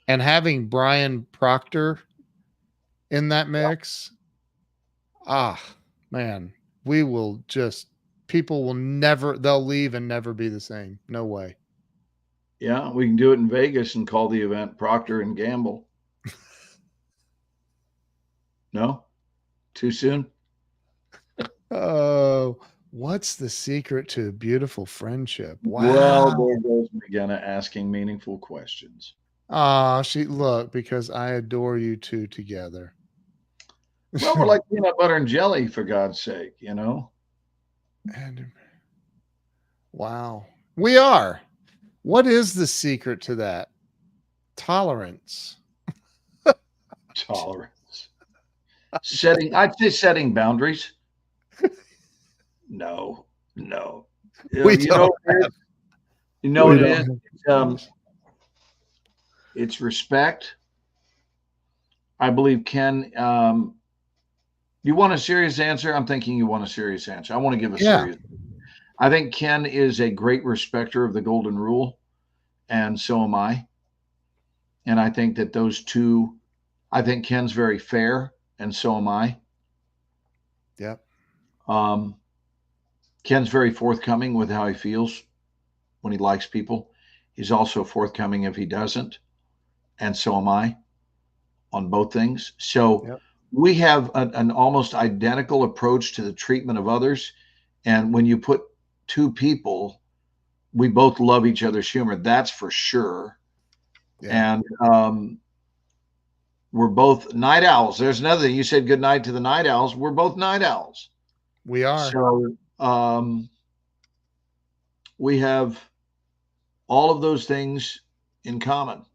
and having Brian Proctor in that mix. Man, people will never, they'll leave and never be the same. No way.
Yeah, we can do it in Vegas and call the event Procter and Gamble. No? Too soon?
Oh, what's the secret to a beautiful friendship? Wow.
Well, there goes McGenna asking meaningful questions.
Because I adore you two together.
Well, we're like peanut butter and jelly, for God's sake, you know?
And wow. We are. What is the secret to that? Tolerance.
Tolerance. I'd say setting boundaries. No. You know what it is? It's respect. I believe, Ken, you want a serious answer? I'm thinking you want a serious answer. I want to give a serious. I think Ken is a great respecter of the golden rule, and so am I. And I think that I think Ken's very fair, and so am I.
Yep.
Ken's very forthcoming with how he feels when he likes people. He's also forthcoming if he doesn't, and so am I on both things. So we have an almost identical approach to the treatment of others. And when you put two people, we both love each other's humor. That's for sure. Yeah. And we're both night owls. There's another thing. You said good night to the night owls. We're both night owls.
We are.
So we have all of those things in common.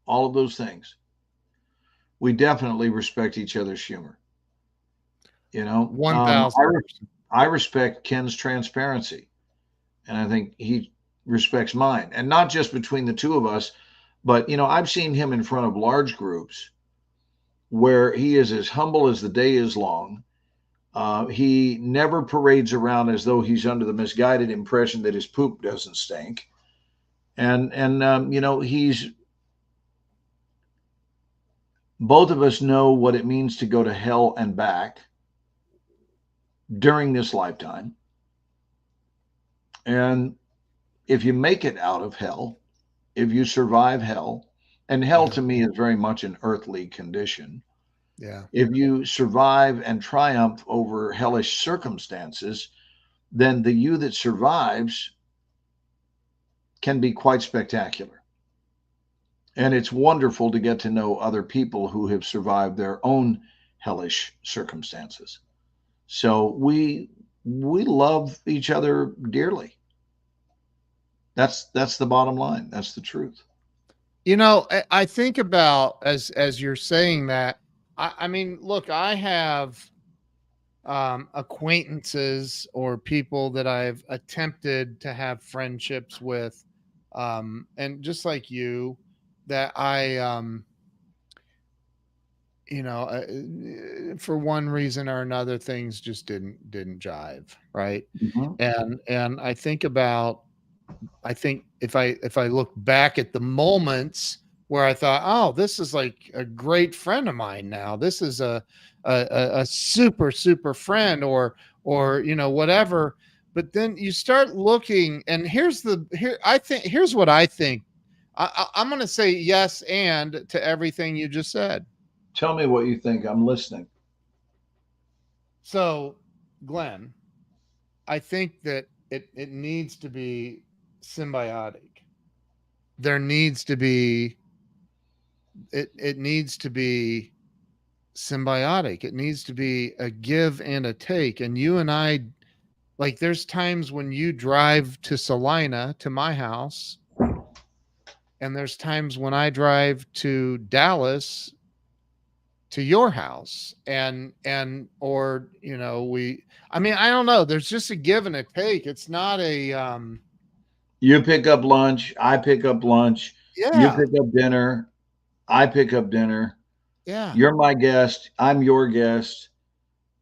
All of those things. We definitely respect each other's humor. You know,
1,000%.
I respect Ken's transparency, and I think he respects mine. And not just between the two of us, but, you know, I've seen him in front of large groups where he is as humble as the day is long. He never parades around as though he's under the misguided impression that his poop doesn't stink. And you know, both of us know what it means to go to hell and back during this lifetime. And if you make it out of hell, if you survive hell, and hell to me is very much an earthly condition.
Yeah.
If you survive and triumph over hellish circumstances, then the you that survives can be quite spectacular. And it's wonderful to get to know other people who have survived their own hellish circumstances. So we we love each other dearly. That's the bottom line. That's the truth.
You know, I think about as you're saying that. I mean, look, I have acquaintances or people that I've attempted to have friendships with, and just like you, that I you know, for one reason or another, things just didn't jive, right?
Mhm.
And I think about, I think if I look back at the moments where I thought, oh, this is like a great friend of mine now. This is a super friend, or you know, whatever. But then you start looking, and here's what I think. I'm going to say yes and to everything you just said.
Tell me what you think. I'm listening.
So, Glenn, I think that it needs to be symbiotic. There needs to be it needs to be symbiotic. It needs to be a give and a take. And you and I, like, there's times when you drive to Salina to my house, and there's times when I drive to Dallas to your house, or you know, I mean, I don't know, there's just a give and a take. It's not a
You pick up lunch. I pick up lunch. You
yeah,
pick up dinner. I pick up dinner.
yeah,
You're my guest. I'm your guest.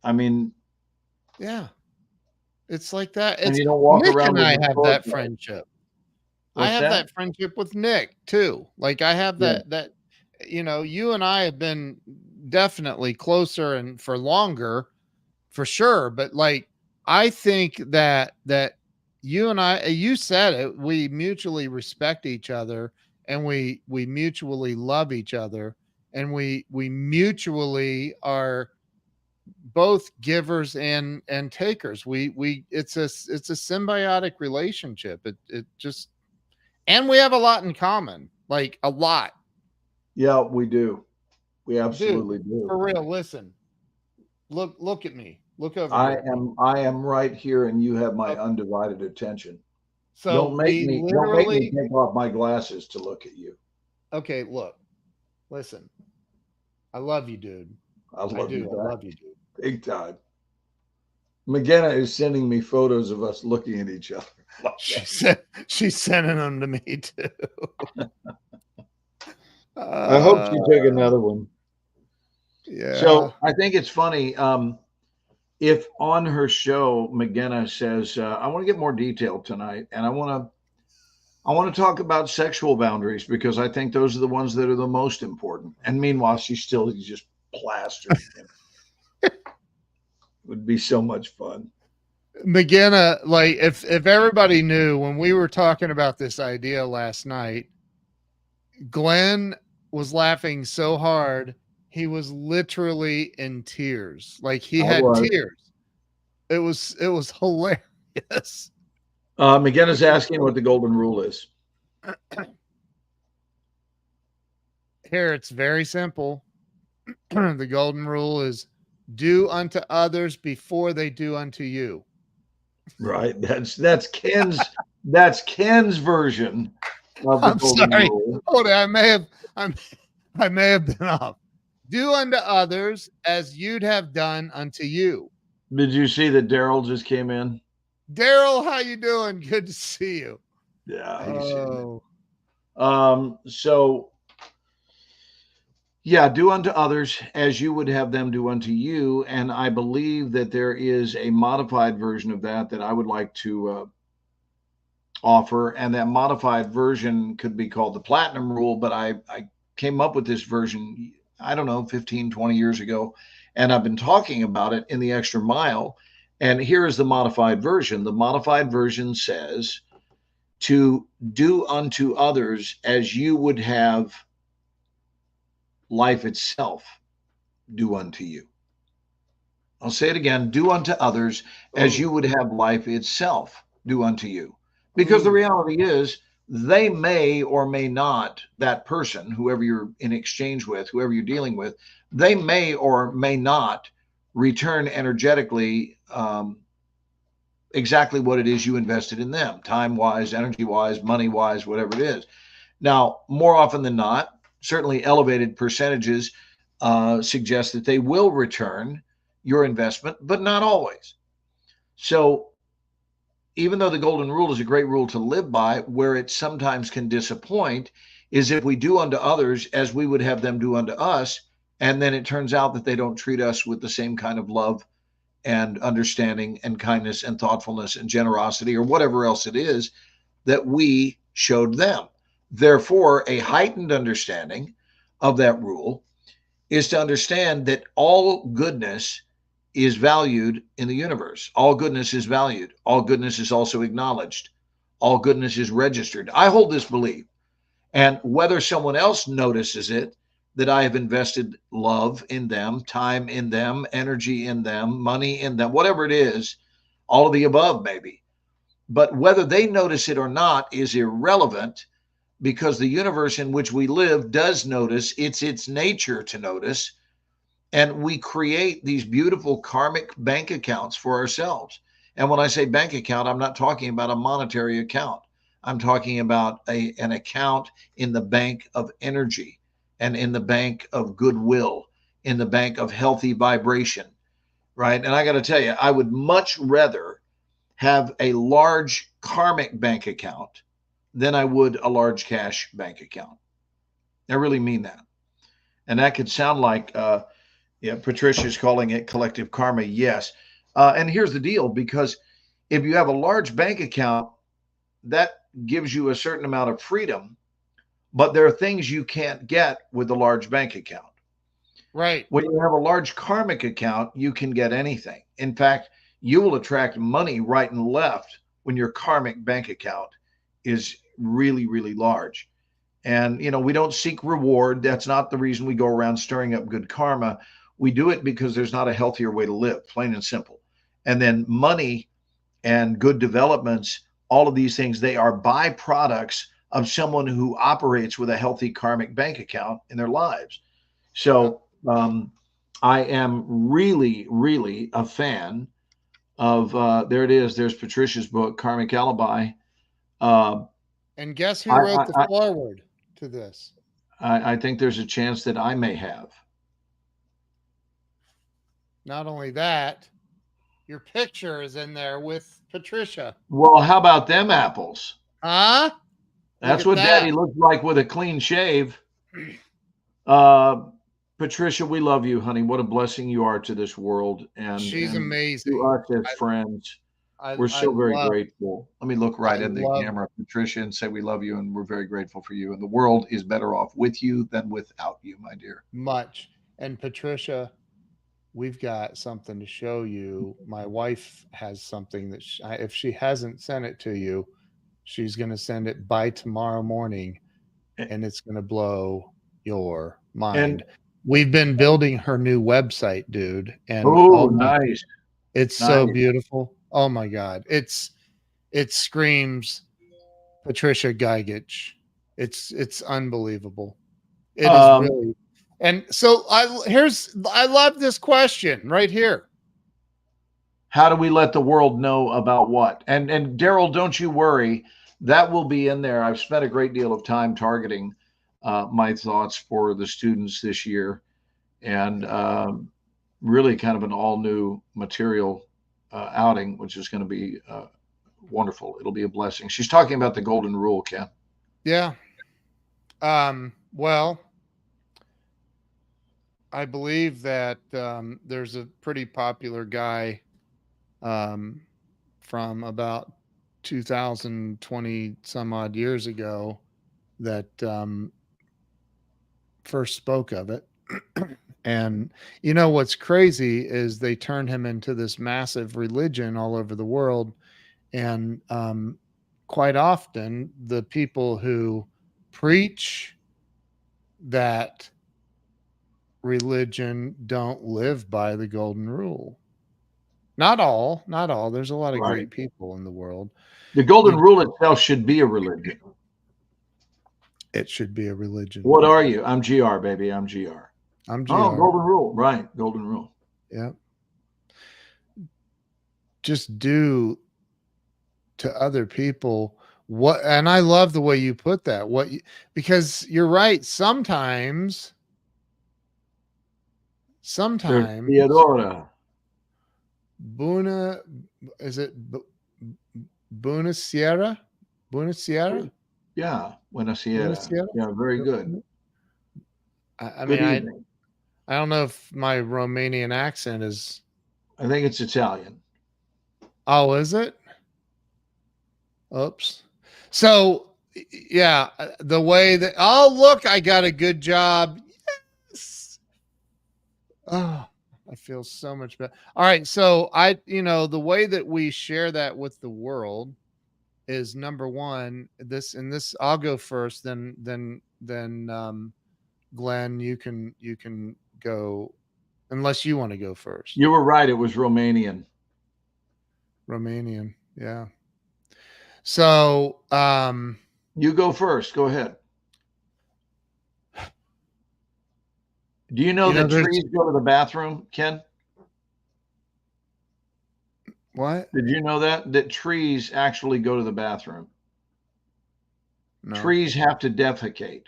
I mean,
yeah. It's like that.
and
It's
you don't walk
Nick
around
and
with
I
a
have that
scorecard.
friendship. I
What's
have
that?
that friendship with Nick too. Like, I have
Yeah.
that, you know, you and I have been definitely closer and for longer, for sure. But like, I think that you and I, you said it, we mutually respect each other, and we mutually love each other, and we mutually are both givers and takers. We it's a symbiotic relationship. It just, and we have a lot in common, like a lot.
Yeah, we do. We
Dude,
absolutely do.
for real, listen. Look at me. Look over here at me.
I am right here and you have my
So,
undivided attention.
so we
Don't make me
literally,
take off my glasses to look at you.
okay, look. Listen. I love you, dude.
I
I
love you
do. I
back
love you, dude.
big time. McGenna is sending me photos of us looking at each other.
She said she's sending them to me too.
I hope she took
Uh,
another one.
yeah.
So I think it's funny. If on her show McGenna says, "I want to get more detailed tonight, and I want to talk about sexual boundaries because I think those are the ones that are the most important." And meanwhile, she's still just plastered. It would be so much fun.
McGinna, like, if everybody knew when we were talking about this idea last night, Glenn was laughing so hard he was literally in tears. Like, he
I
had
was.
tears. It was hilarious.
McGenna's asking what the golden rule is.
Here, it's very simple. The golden rule is do unto others before they do unto you.
Right. That's Ken's version of the
I'm
golden
sorry.
rule.
Hold on. I may have been off. Do unto others as you'd have done unto you.
Did you see that Daryl just came in?
Daryl, how you doing? Good to see you.
Yeah, he's in.
Oh,
So yeah, do unto others as you would have them do unto you. And I believe that there is a modified version of that that I would like to offer. And that modified version could be called the platinum rule. But I came up with this version, I don't know, 15, 20 years ago. And I've been talking about it in the extra mile. And here is the modified version. The modified version says to do unto others as you would have life itself do unto you. I'll say it again, do unto others as you would have life itself do unto you. Because the reality is, they may or may not, that person, whoever you're in exchange with, whoever you're dealing with, they may or may not return energetically exactly what it is you invested in them, time-wise, energy-wise, money-wise, whatever it is. Now, more often than not, certainly elevated percentages suggest that they will return your investment, but not always. So even though the golden rule is a great rule to live by, where it sometimes can disappoint is if we do unto others as we would have them do unto us, and then it turns out that they don't treat us with the same kind of love and understanding and kindness and thoughtfulness and generosity or whatever else it is that we showed them. Therefore, a heightened understanding of that rule is to understand that all goodness is valued in the universe. All goodness is valued. All goodness is also acknowledged. All goodness is registered. I hold this belief. And whether someone else notices it, that I have invested love in them, time in them, energy in them, money in them, whatever it is, all of the above maybe. But whether they notice it or not is irrelevant, because the universe in which we live does notice. It's its nature to notice. And we create these beautiful karmic bank accounts for ourselves. And when I say bank account, I'm not talking about a monetary account. I'm talking about an account in the bank of energy and in the bank of goodwill, in the bank of healthy vibration, right? And I got to tell you, I would much rather have a large karmic bank account than I would a large cash bank account. I really mean that. And that could sound like, Patricia's calling it collective karma. Yes. And here's the deal, because if you have a large bank account, that gives you a certain amount of freedom, but there are things you can't get with a large bank account.
Right.
When you have a large karmic account, you can get anything. In fact, you will attract money right and left when your karmic bank account is really, really large. And, we don't seek reward. That's not the reason we go around stirring up good karma. We do it because there's not a healthier way to live, plain and simple. And then money and good developments, all of these things, they are byproducts of someone who operates with a healthy karmic bank account in their lives. So I am really, really a fan of, there it is. There's Patricia's book, Karmic Alibi.
And guess who wrote the foreword to this?
I think there's a chance that I may have.
Not only that, your picture is in there with Patricia.
Well, how about them apples?
Huh?
That's what Daddy looks like with a clean shave. Patricia, we love you, honey. What a blessing you are to this world. And
she's amazing.
To us as friends. We're so very grateful. Let me look right in the camera, Patricia, and say we love you and we're very grateful for you. And the world is better off with you than without you, my dear.
Much. And Patricia, we've got something to show you. My wife has something that if she hasn't sent it to you, she's going to send it by tomorrow morning, and it's going to blow your mind. And we've been building her new website, dude. And
nice.
It's nice. So beautiful. Oh my God. It screams Patricia Gigich. It's unbelievable. It is really. And so I love this question right here.
How do we let the world know about what? And Daryl, don't you worry. That will be in there. I've spent a great deal of time targeting my thoughts for the students this year, and really kind of an all new material outing, which is going to be wonderful. It'll be a blessing. She's talking about the golden rule, Ken.
Yeah. Well, I believe that there's a pretty popular guy from about 2020 some odd years ago that first spoke of it. And what's crazy is they turned him into this massive religion all over the world. And quite often the people who preach that religion don't live by the golden rule. Not all. There's a lot of great people in the world.
The golden rule itself should be a religion.
It should be a religion.
What are you? I'm GR, baby. I'm GR.
I'm GR.
Oh, golden rule. Right. Golden rule.
Yeah. Just do to other people. What, and I love the way you put that. Because you're right. Sometimes
Theodora.
Buna, is it Buna Sierra? Buna Sierra?
Yeah, Buenos Aires.
Sierra?
Yeah, very good.
I
Good
mean,
evening.
I don't know if my Romanian accent is.
I think it's Italian.
Oh, is it? Oops. So, yeah, the way that, oh, look, I got a good job. Yes. Oh, I feel so much better. All right. So, the way that we share that with the world is number one, I'll go first, then, Glenn, you can go unless you want to go first.
You were right. It was Romanian.
Romanian. Yeah. So,
you go first. Go ahead. Do you know that trees go to the bathroom, Ken?
What?
Did you know that trees actually go to the bathroom? No. Trees have to defecate.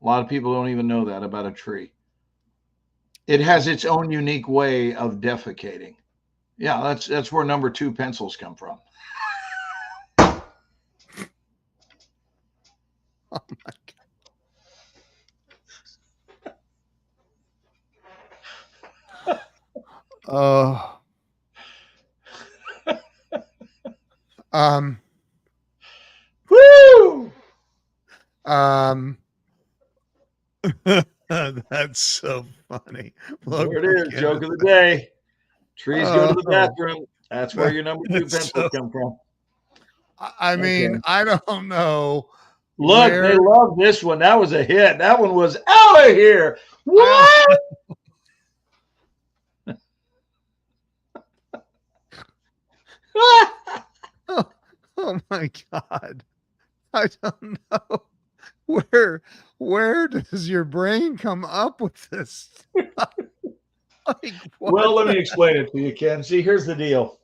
A lot of people don't even know that about a tree. It has its own unique way of defecating. Yeah, that's where number 2 pencils come from.
Oh my God.
Woo!
That's so funny.
Look, there it is. Joke of the day. Trees go to the bathroom. That's where your number 2 pencils come from.
I mean, I don't know.
Look, they love this one. That was a hit. That one was out of here. What?
Oh my God. I don't know. Where does your brain come up with this?
Well, let me explain it to you, Ken. See, here's the deal.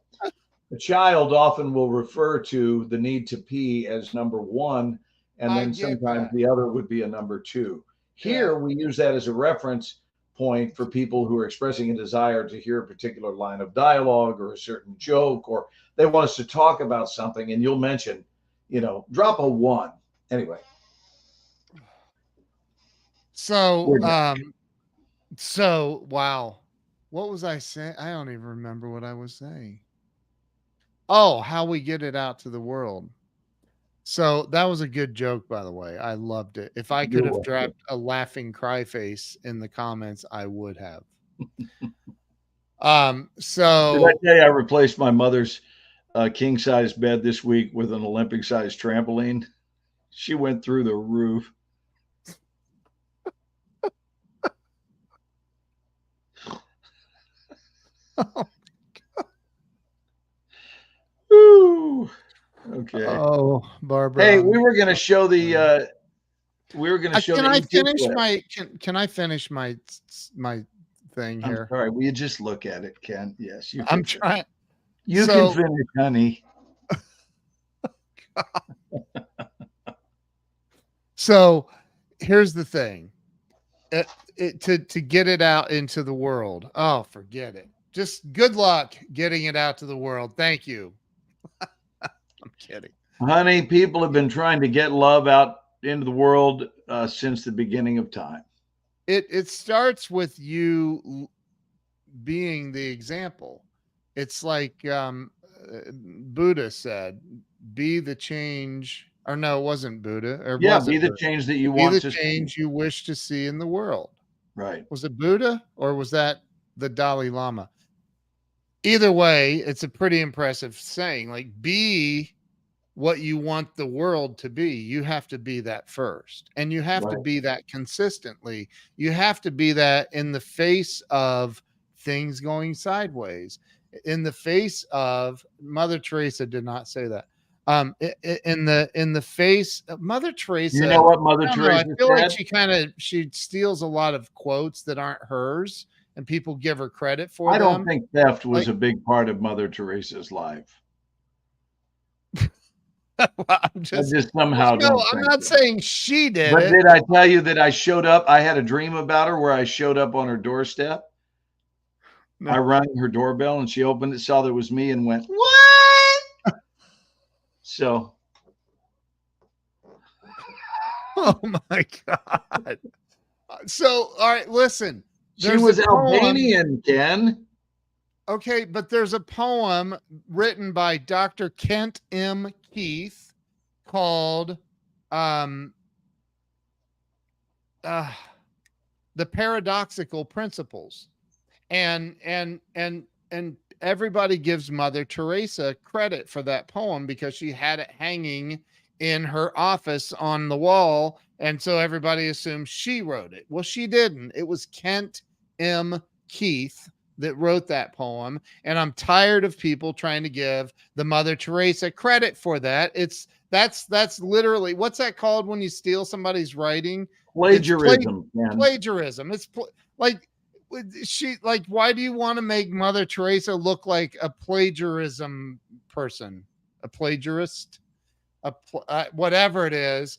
A child often will refer to the need to pee as number 1, and then sometimes the other would be a number 2. Here, we use that as a reference point for people who are expressing a desire to hear a particular line of dialogue or a certain joke, or they want us to talk about something, and you'll mention, drop a 1. Anyway.
So, wow. What was I saying? I don't even remember what I was saying. Oh, how we get it out to the world. So that was a good joke, by the way. I loved it. If I could have dropped a laughing cry face in the comments, I would have. So
did I tell you I replaced my mother's king size bed this week with an Olympic size trampoline? She went through the roof.
Oh,
Woo. Okay.
Oh, Barbara.
Hey, we were going to show the. We were going to show.
Can I finish my? Can I finish my thing here?
All right. Will you just look at it, Ken? Yes, you.
I'm trying.
You can finish, honey.
So, here's the thing. To get it out into the world. Oh, forget it. Just good luck getting it out to the world. Thank you. I'm kidding.
Honey, people have been trying to get love out into the world since the beginning of time.
It starts with you being the example. It's like Buddha said, be the change. Or no, it wasn't Buddha. Or
yeah, be the change that you want to see.
Be the change you wish to see in the world.
Right.
Was it Buddha or was that the Dalai Lama? Either way, it's a pretty impressive saying. Like, be what you want the world to be. You have to be that first. And you have to be that consistently. You have to be that in the face of things going sideways. In the face of Mother Teresa did not say that. In the face of Mother Teresa.
You know what Mother Teresa
I feel like she steals a lot of quotes that aren't hers. And people give her credit for them.
I don't think theft was a big part of Mother Teresa's life.
I'm
I
just
just somehow
no,
don't
I'm
think
not
so.
saying she did
But
it.
did I tell you that I showed up? I had a dream about her where I showed up on her doorstep.
No.
I rang her doorbell and she opened it, saw that it was me, and went, "What?" So
Oh my God. So, all right, listen.
she
There's
was
a poem.
Albanian, Ken.
Okay, but there's a poem written by Dr. Kent M. Keith called The Paradoxical Principles. And everybody gives Mother Teresa credit for that poem because she had it hanging in her office on the wall, and so everybody assumes she wrote it. Well, she didn't. It was Kent M. Keith that wrote that poem, and I'm tired of people trying to give the Mother Teresa credit for that. That's literally, what's that called when you steal somebody's writing?
Plagiarism, Ken.
Plagiarism. Like she, like, why do you want to make Mother Teresa look like a plagiarism person, a plagiarist, whatever it is?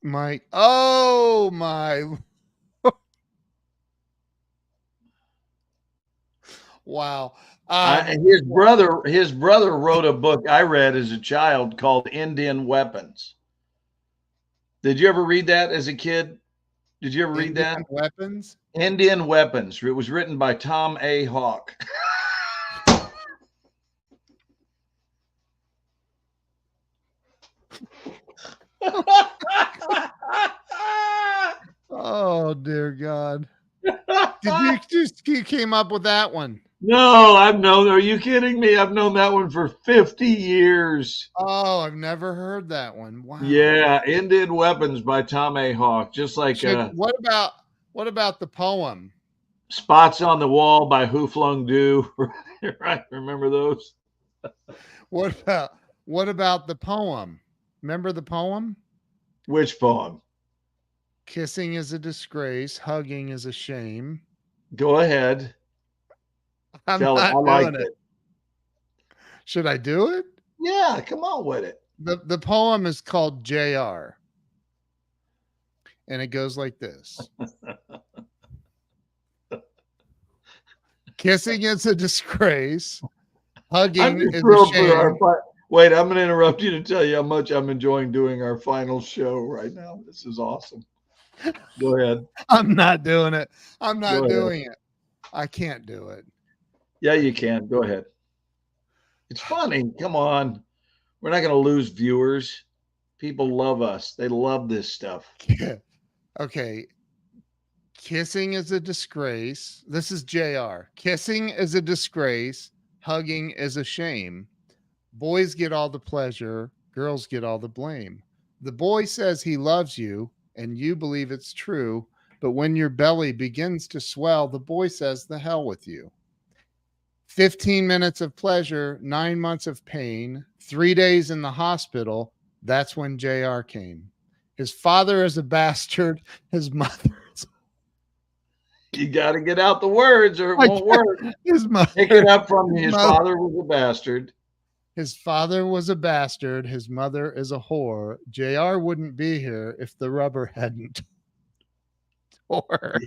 Mike, oh my, wow.
His brother wrote a book I read as a child called Indian Weapons. Did you ever read that as a kid? Did you ever read that?
Weapons?
Indian Weapons. It was written by Tom A. Hawke.
Oh dear God. You came up with that one?
No, I've known. Are you kidding me? I've known that one for 50 years.
Oh, I've never heard that one. Wow.
Yeah, Indian Weapons by Tom A. Hawke. Just like
what about the poem?
Spots on the Wall by Huflung Du. Right? Remember those?
What about the poem? Remember the poem?
Which poem?
Kissing is a disgrace, hugging is a shame.
Go ahead.
I'm
Tell
not
it. I liked
it. Should I do it?
Yeah, come on with it.
The poem is called JR. And it goes like this. Kissing is a disgrace. Hugging is a shame.
Wait, I'm going to interrupt you to tell you how much I'm enjoying doing our final show right now. This is awesome. Go ahead.
I'm not doing it. I'm not doing it. I can't do it.
Yeah, you can. Go ahead. It's funny. Come on. We're not going to lose viewers. People love us. They love this stuff.
Okay. Kissing is a disgrace. This is JR. Kissing is a disgrace. Hugging is a shame. Boys get all the pleasure. Girls get all the blame. The boy says he loves you and you believe it's true. But when your belly begins to swell, the boy says, the hell with you. 15 minutes of pleasure, 9 months of pain, 3 days in the hospital. That's when JR came. His father is a bastard. His mother is...
You got to get out the words or it won't work.
His mother...
Pick it up from his father was a bastard.
His father was a bastard. His mother is a whore. JR wouldn't be here if the rubber hadn't tore.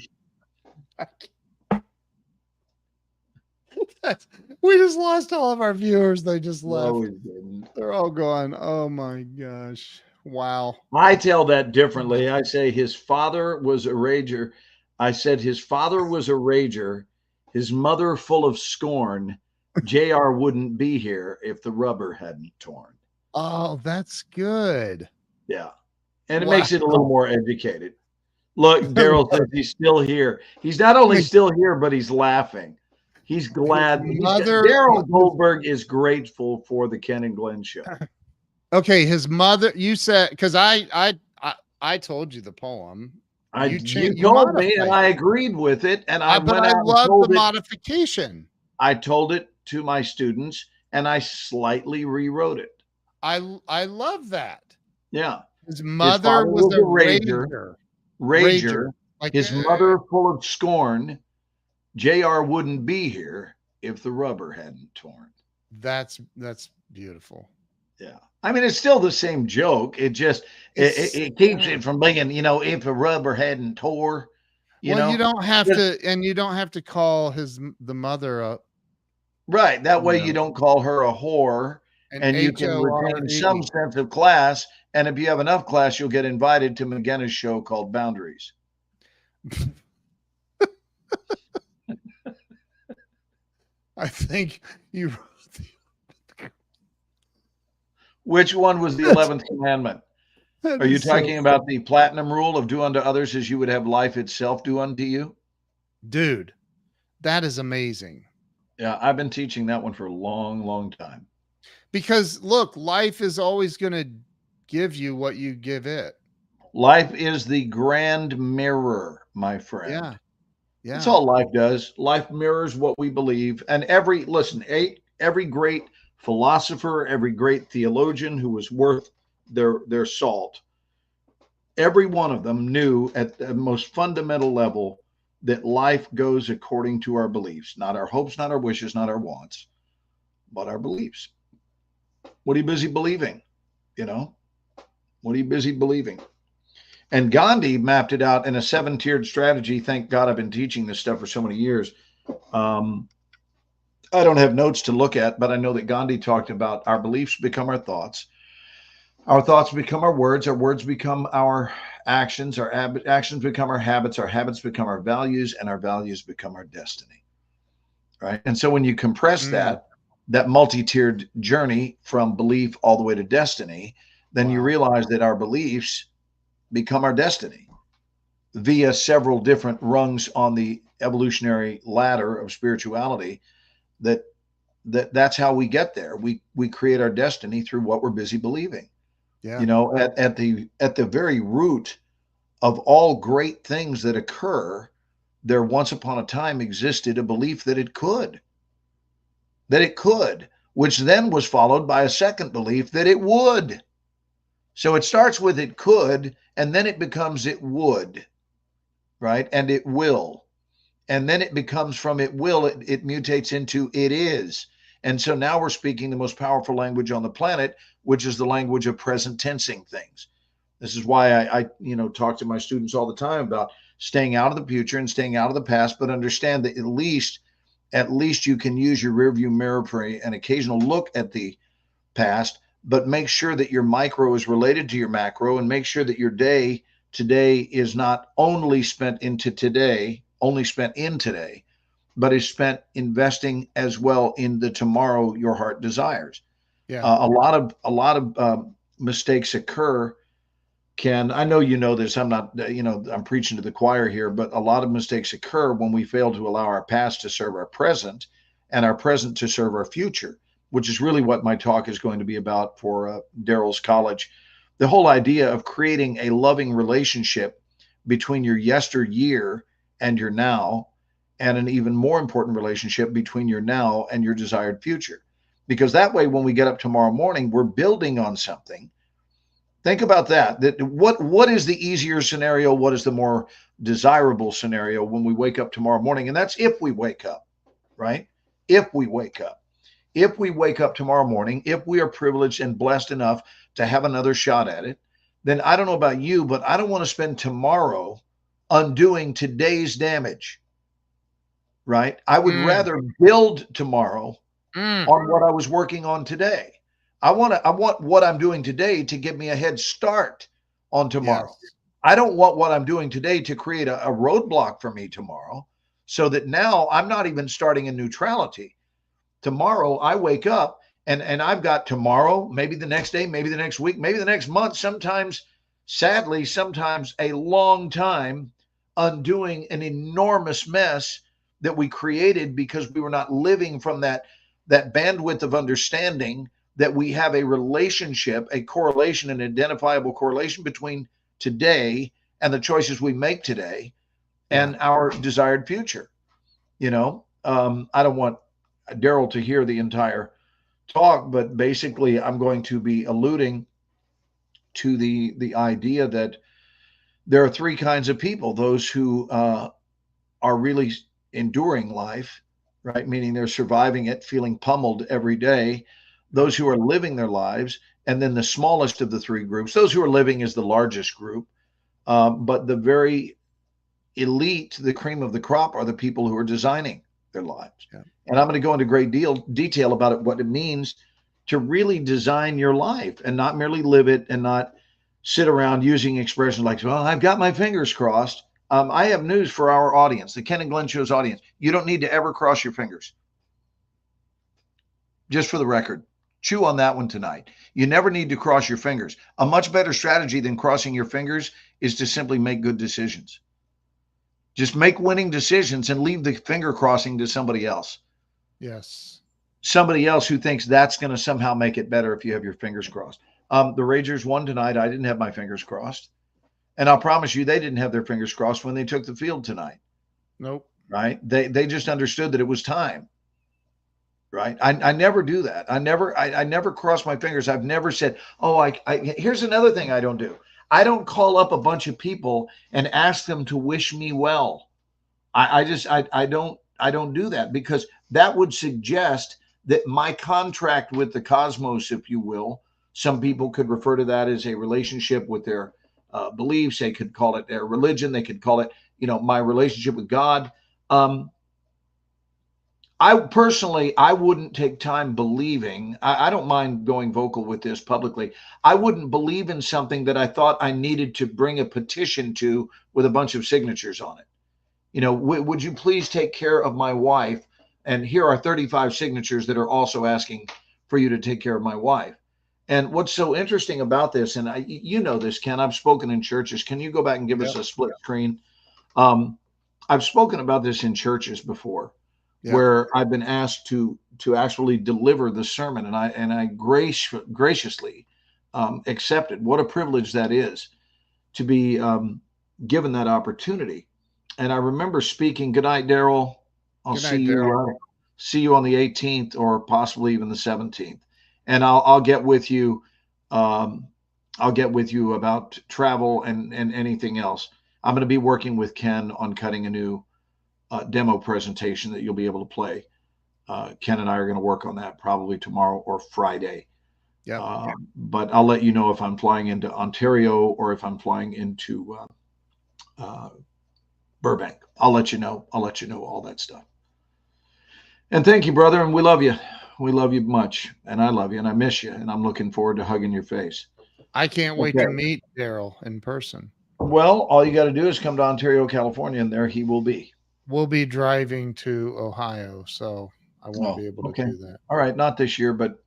We just lost all of our viewers. They just left.
No, we didn't.
They're all gone. Oh my gosh. Wow.
I tell that differently. I say his father was a rager. I said his father was a rager. His mother full of scorn. JR wouldn't be here if the rubber hadn't torn.
Oh, that's good.
Yeah. And it makes it a little more educated. Look, Daryl says he's still here. He's not only still here, but he's laughing. He's glad. Daryl Goldberg is grateful for the Ken and Glenn show.
Okay, his mother, you said, because I told you the poem.
You told me, and I agreed with it. And I
love the modification.
I told it to my students, and I slightly rewrote it.
I love that.
Yeah.
His mother was a rager.
Like his mother full of scorn. JR wouldn't be here if the rubber hadn't torn.
That's beautiful.
Yeah. I mean, it's still the same joke. It just it keeps it from being, if the rubber hadn't tore,
well, you don't have
Just-
to, and you don't have to call the mother a
right. That way
Yeah.
you don't call her a whore,
an
and you can retain
HORE.
some sense of class. And if you have enough class, you'll get invited to McGinnis' show called Boundaries.
I think you.
Which one was the 11th commandment? Are you talking about the platinum rule of do unto others as you would have life itself do unto you?
Dude, that is amazing.
Yeah, I've been teaching that one for a long, long time.
Because look, life is always going to give you what you give it.
Life is the grand mirror, my friend.
Yeah. Yeah.
That's all life does. Life mirrors what we believe. And every great philosopher, every great theologian who was worth their salt, every one of them knew at the most fundamental level that life goes according to our beliefs, not our hopes, not our wishes, not our wants, but our beliefs. What are you busy believing? What are you busy believing? And Gandhi mapped it out in a 7-tiered strategy. Thank God I've been teaching this stuff for so many years. I don't have notes to look at, but I know that Gandhi talked about our beliefs become our thoughts become our words become our actions, our actions become our habits become our values, and our values become our destiny. Right. And so when you compress that multi-tiered journey from belief all the way to destiny, then you realize that our beliefs become our destiny via several different rungs on the evolutionary ladder of spirituality. That's how we get there. We create our destiny through what we're busy believing.
Yeah.
At the very root of all great things that occur, there once upon a time existed a belief that it could, which then was followed by a second belief that it would. So it starts with it could, and then it becomes it would, right? And it will. And then it becomes from it will, it mutates into it is. And so now we're speaking the most powerful language on the planet, which is the language of present tensing things. This is why I talk to my students all the time about staying out of the future and staying out of the past, but understand that at least you can use your rearview mirror for an occasional look at the past, but make sure that your micro is related to your macro, and make sure that your day today is not only spent in today, but is spent investing as well in the tomorrow your heart desires.
Yeah.
A lot of mistakes occur. I know you know this. I'm not, I'm preaching to the choir here, but a lot of mistakes occur when we fail to allow our past to serve our present and our present to serve our future, which is really what my talk is going to be about for Daryl's College. The whole idea of creating a loving relationship between your yesteryear and your now, and an even more important relationship between your now and your desired future. Because that way, when we get up tomorrow morning, we're building on something. Think about that. What is the easier scenario? What is the more desirable scenario when we wake up tomorrow morning? And that's if we wake up, right? If we wake up tomorrow morning, if we are privileged and blessed enough to have another shot at it, then I don't know about you, but I don't want to spend tomorrow undoing today's damage, right? I would rather build tomorrow on what I was working on today. I want what I'm doing today to give me a head start on tomorrow. Yes. I don't want what I'm doing today to create a roadblock for me tomorrow, so that now I'm not even starting in neutrality. Tomorrow I wake up and I've got tomorrow, maybe the next day, maybe the next week, maybe the next month, sometimes a long time, undoing an enormous mess that we created because we were not living from that bandwidth of understanding that we have a relationship, a correlation, an identifiable correlation between today and the choices we make today and our desired future. I don't want Daryl to hear the entire talk, but basically I'm going to be alluding to the idea that there are three kinds of people: those who are really enduring life, right? Meaning they're surviving it, feeling pummeled every day. Those who are living their lives, and then the smallest of the three groups, those who are living is the largest group, but the very elite, the cream of the crop, are the people who are designing their lives.
Yeah.
And I'm going to go into great detail about it, what it means to really design your life and not merely live it and not sit around using expressions like, well, I've got my fingers crossed. I have news for our audience, the Ken and Glenn Show's audience. You don't need to ever cross your fingers. Just for the record, chew on that one tonight. You never need to cross your fingers. A much better strategy than crossing your fingers is to simply make good decisions. Just make winning decisions and leave the finger crossing to somebody else.
Yes.
Somebody else who thinks that's going to somehow make it better if you have your fingers crossed. The Rangers won tonight. I didn't have my fingers crossed. And I'll promise you, they didn't have their fingers crossed when they took the field tonight.
Nope.
Right? They just understood that it was time. Right? I never do that. I never cross my fingers. I've never said, oh, here's another thing I don't do. I don't call up a bunch of people and ask them to wish me well. I don't do that, because that would suggest that my contract with the cosmos, if you will, some people could refer to that as a relationship with their beliefs. They could call it their religion. They could call it, my relationship with God. I personally, I wouldn't take time believing. I don't mind going vocal with this publicly. I wouldn't believe in something that I thought I needed to bring a petition to with a bunch of signatures on it. Would you please take care of my wife? And here are 35 signatures that are also asking for you to take care of my wife. And what's so interesting about this, and this, Ken, I've spoken in churches. Can you go back and give us a split screen? I've spoken about this in churches before. Yeah. Where I've been asked to actually deliver the sermon, and I graciously accepted. What a privilege that is, to be given that opportunity. And I remember speaking. Good night, Daryl. I'll see you on the 18th, or possibly even the 17th. And I'll get with you. I'll get with you about travel and anything else. I'm going to be working with Ken on cutting a new demo presentation that you'll be able to play. Ken and I are going to work on that probably tomorrow or Friday. Yeah. But I'll let you know if I'm flying into Ontario or if I'm flying into Burbank. I'll let you know. I'll let you know all that stuff. And thank you, brother. And we love you. We love you much. And I love you. And I miss you. And I'm looking forward to hugging your face.
I can't wait to meet Daryl in person.
Well, all you got to do is come to Ontario, California, and there he will be.
We'll be driving to Ohio, so I won't be able to do that.
All right, not this year, but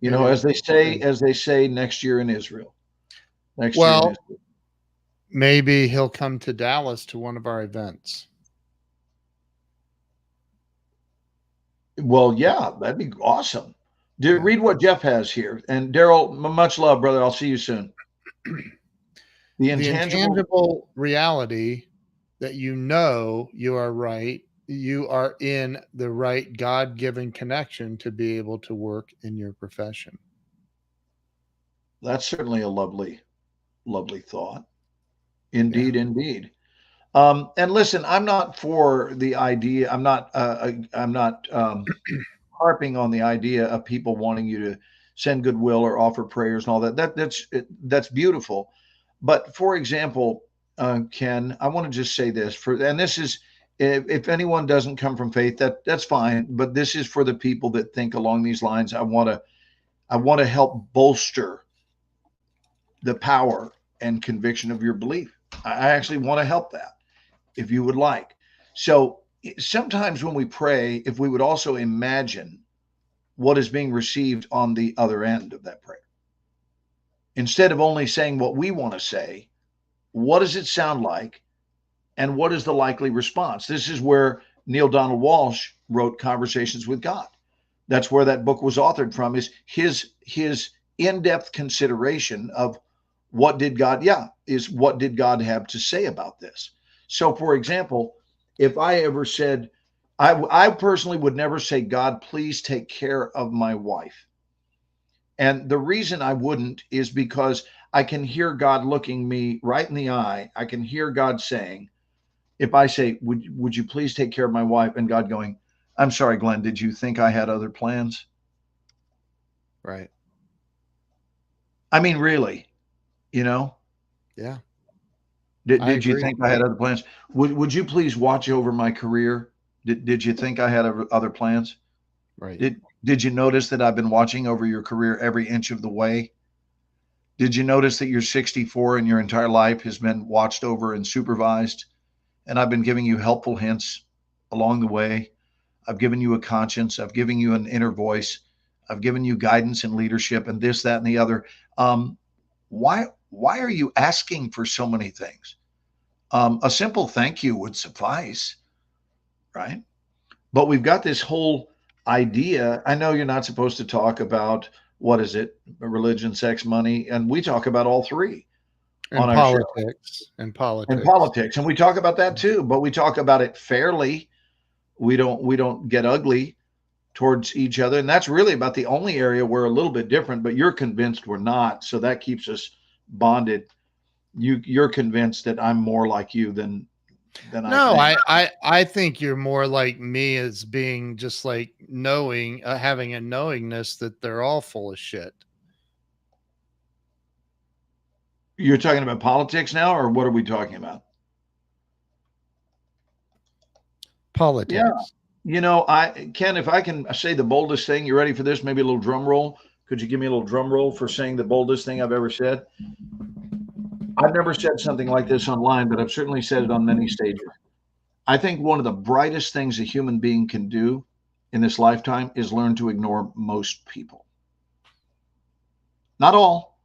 as they say, next year in Israel.
Maybe he'll come to Dallas to one of our events.
Well, yeah, that'd be awesome. Read what Jeff has here. And Daryl, much love, brother. I'll see you soon.
The intangible reality that you are right. You are in the right God-given connection to be able to work in your profession.
That's certainly a lovely, lovely thought. Indeed, indeed. And listen, I'm not for the idea. I'm not harping on the idea of people wanting you to send goodwill or offer prayers and all that. That's beautiful. But for example, Ken, I want to just say this and this is, if anyone doesn't come from faith, that's fine. But this is for the people that think along these lines. I want to help bolster the power and conviction of your belief. I actually want to help that, if you would like. So sometimes when we pray, if we would also imagine what is being received on the other end of that prayer, instead of only saying what we want to say, what does it sound like? And what is the likely response? This is where Neil Donald Walsh wrote Conversations with God. That's where that book was authored from, is his in-depth consideration of what did God have to say about this? So, for example, if I ever said, I personally would never say, God, please take care of my wife. And the reason I wouldn't is because I can hear God looking me right in the eye. I can hear God saying, if I say, would you please take care of my wife? And God going, I'm sorry, Glenn, did you think I had other plans?
Right.
I mean, really, you know?
Yeah.
Did you think I had other plans? Would you please watch over my career? Did you think I had other plans?
Right.
Did you notice that I've been watching over your career every inch of the way? Did you notice that you're 64 and your entire life has been watched over and supervised? And I've been giving you helpful hints along the way. I've given you a conscience. I've given you an inner voice. I've given you guidance and leadership and this, that, and the other. Why are you asking for so many things? A simple thank you would suffice, right? But we've got this whole idea. I know you're not supposed to talk about, what is it, religion, sex, money, and we talk about all three on our show.
And
politics, and we talk about that too. But we talk about it fairly. We don't get ugly towards each other, and that's really about the only area we're a little bit different. But you're convinced we're not, so that keeps us bonded. You're convinced that I'm more like you than
no, I think you're more like me as being just like knowing, having a knowingness that they're all full of shit.
You're talking about politics now, or what are we talking about?
Politics.
Yeah. You know, Ken, if I can say the boldest thing, you ready for this? Maybe a little drum roll. Could you give me a little drum roll for saying the boldest thing I've ever said? I've never said something like this online, but I've certainly said it on many stages. I think one of the brightest things a human being can do in this lifetime is learn to ignore most people. Not all,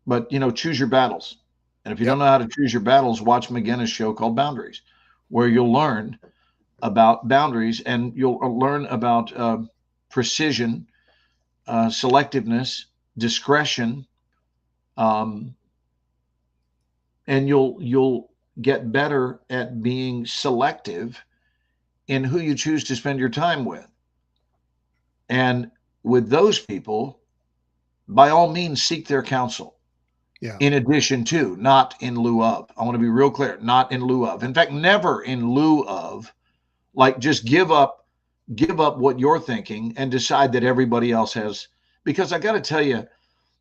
but, choose your battles. And if you don't know how to choose your battles, watch McGinnis' show called Boundaries, where you'll learn about boundaries and you'll learn about precision, selectiveness, discretion, and you'll get better at being selective in who you choose to spend your time with. And with those people, by all means, seek their counsel.
Yeah.
In addition to, not in lieu of. I want to be real clear, not in lieu of. In fact, never in lieu of. Like, just give up what you're thinking and decide that everybody else has. Because I got to tell you,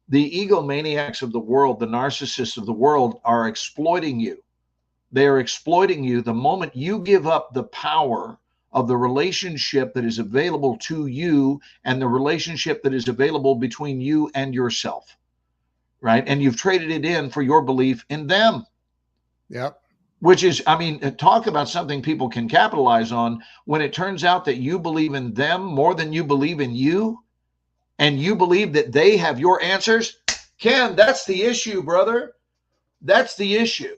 the egomaniacs of the world, the narcissists of the world are exploiting you. They are exploiting you the moment you give up the power of the relationship that is available to you and the relationship that is available between you and yourself, right? And you've traded it in for your belief in them.
Yep.
Which is, talk about something people can capitalize on when it turns out that you believe in them more than you believe in you, and you believe that they have your answers. Ken, that's the issue, brother. That's the issue.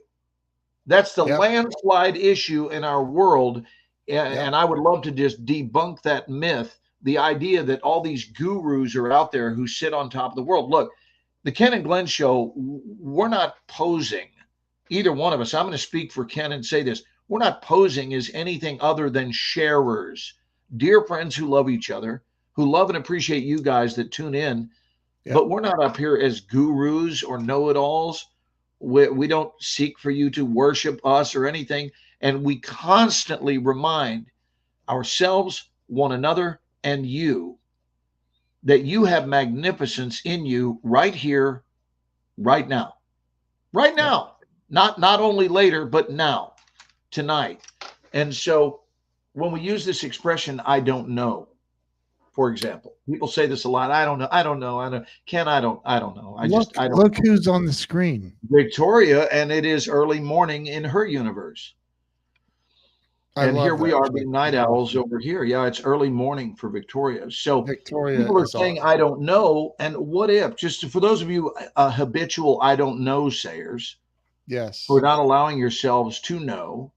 That's the landslide issue in our world. And I would love to just debunk that myth, the idea that all these gurus are out there who sit on top of the world. Look, the Ken and Glenn show, we're not posing, either one of us. I'm going to speak for Ken and say this. We're not posing as anything other than sharers, dear friends who love each other, who love and appreciate you guys that tune in. But we're not up here as gurus or know-it-alls. We don't seek for you to worship us or anything. And we constantly remind ourselves, one another, and you that you have magnificence in you right here, right now. Right now. Not only later, but now, tonight. And so when we use this expression, I don't know, for example, people say this a lot. I don't know. Ken, I don't know. I don't.
Look who's on the screen.
Victoria, and it is early morning in her universe. And here we are being night owls over here. Yeah, it's early morning for Victoria. So
Victoria,
people are saying, awesome. I don't know. And what if, just for those of you habitual I don't know sayers,
yes,
who are not allowing yourselves to know,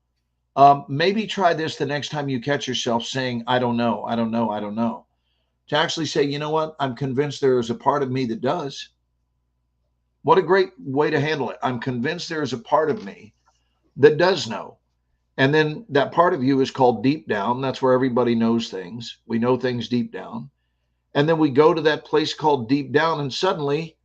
maybe try this the next time you catch yourself saying, I don't know. To actually say, you know what? I'm convinced there is a part of me that does. What a great way to handle it. I'm convinced there is a part of me that does know. And then that part of you is called deep down. That's where everybody knows things. We know things deep down. And then we go to that place called deep down, and suddenly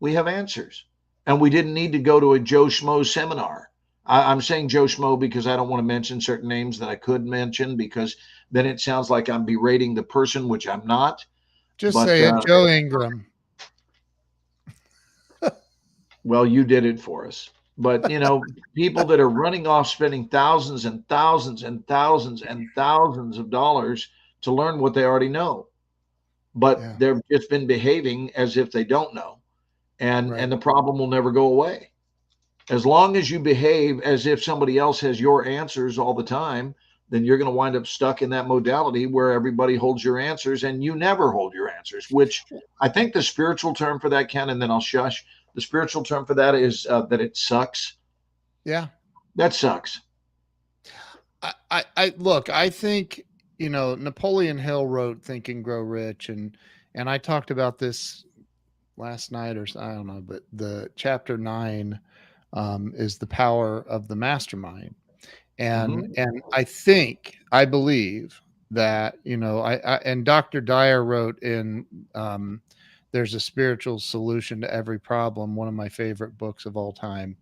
we have answers. And we didn't need to go to a Joe Schmo seminar I'm saying Joe Schmo because I don't want to mention certain names that I could mention, because then it sounds like I'm berating the person, which I'm not.
Just
But
say it, Joe Ingram.
well, you did it for us. But people that are running off spending thousands and thousands and thousands and thousands of dollars to learn what they already know, but
Yeah.
they've just been behaving as if they don't know, and
Right.
the problem will never go away. As long as you behave as if somebody else has your answers all the time, then you're going to wind up stuck in that modality where everybody holds your answers and you never hold your answers, which I think the spiritual term for that, Ken, and then I'll shush. The spiritual term for that is that it sucks.
Yeah.
That sucks.
I look, I think, Napoleon Hill wrote Think and Grow Rich, and I talked about this last night, or I don't know, but the chapter 9 is the power of the mastermind. And I believe that, and Dr. Dyer wrote in There's a Spiritual Solution to Every Problem, one of my favorite books of all time.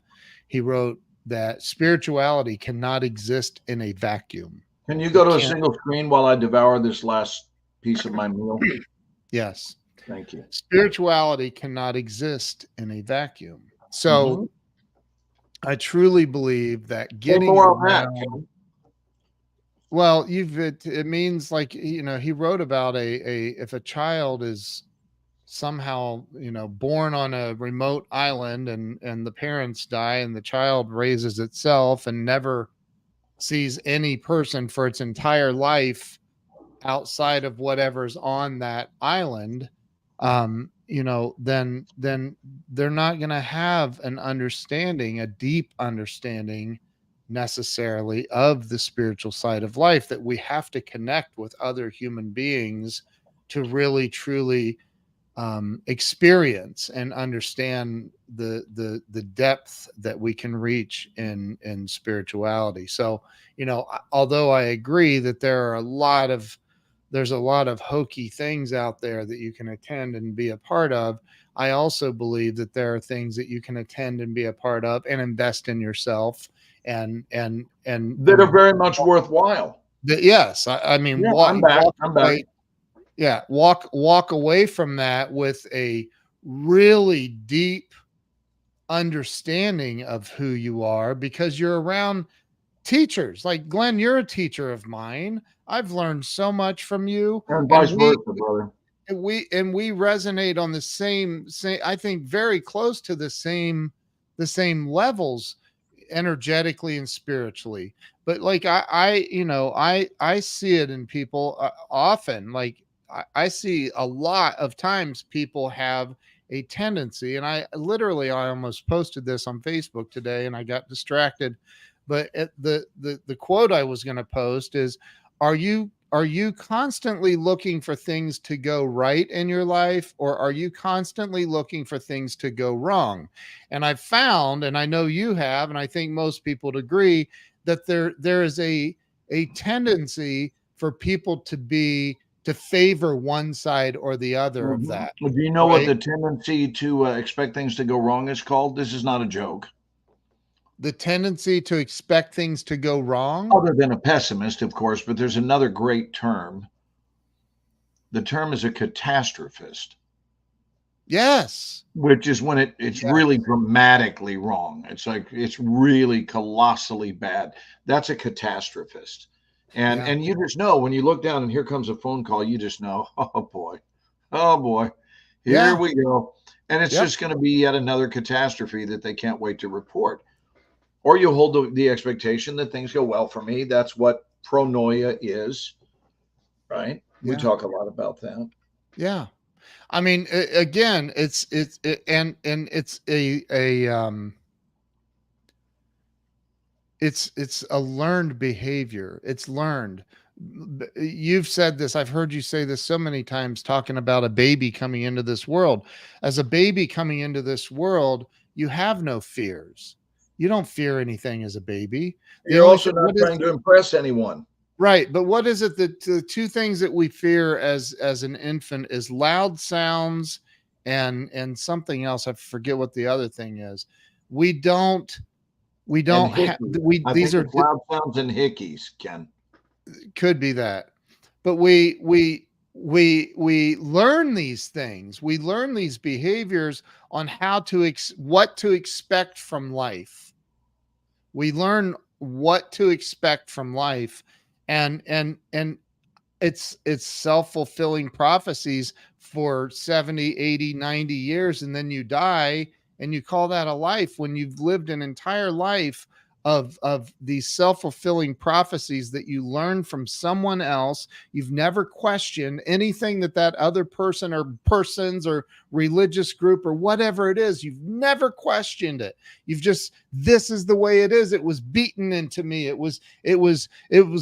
He wrote that spirituality cannot exist in a vacuum.
Can you go to a single screen while I devour this last piece of my meal?
Yes.
Thank you.
Spirituality cannot exist in a vacuum. So I truly believe that getting around, well, it means, like, he wrote about if a child is somehow, born on a remote island and the parents die and the child raises itself and never sees any person for its entire life outside of whatever's on that island, then they're not going to have an understanding, a deep understanding necessarily of the spiritual side of life, that we have to connect with other human beings to really truly experience and understand the depth that we can reach in spirituality. So, although I agree that there's a lot of hokey things out there that you can attend and be a part of, I also believe that there are things that you can attend and be a part of and invest in yourself and
that are very much worthwhile.
Yes. I mean,
I'm back.
Yeah, walk away from that with a really deep understanding of who you are, because you're around teachers. Like, Glenn, you're a teacher of mine. I've learned so much from you.
And vice versa, brother.
We resonate on the same, I think, very close to the same levels energetically and spiritually. But like I see it in people often. Like, I see a lot of times people have a tendency, and I almost posted this on Facebook today and I got distracted. But the quote I was going to post is, are you constantly looking for things to go right in your life, or are you constantly looking for things to go wrong? And I've found, and I know you have, and I think most people would agree, that there is a tendency for people to favor one side or the other of that.
Do you know what the tendency to expect things to go wrong is called? This is not a joke.
The tendency to expect things to go wrong?
Other than a pessimist, of course, but there's another great term. The term is a catastrophist.
Yes.
Which is when it's really dramatically wrong. It's like, it's really colossally bad. That's a catastrophist. And you just know, when you look down and here comes a phone call, you just know, oh boy, here we go. And it's just going to be yet another catastrophe that they can't wait to report. Or you hold the expectation that things go well for me. That's what pronoia is, right? We talk a lot about that.
Yeah. I mean, again, it's a learned behavior. It's learned. You've said this. I've heard you say this so many times, talking about a baby coming into this world. As a baby coming into this world, you have no fears. You don't fear anything as a baby.
You're also not trying to impress anyone.
Right. But what is it that the two things that we fear as an infant is loud sounds and something else? I forget what the other thing is. We don't We don't have, we,
I
these
think
are,
it's loud sounds and hickeys, Ken.
could be that, but we learn these things. We learn these behaviors on how to, what to expect from life. We learn what to expect from life, and it's self-fulfilling prophecies for 70, 80, 90 years, and then you die, and you call that a life when you've lived an entire life of these self-fulfilling prophecies that you learn from someone else. You've never questioned anything that other person or persons or religious group or whatever it is. You've never questioned it. You've just, this is the way it is. It was beaten into me. It was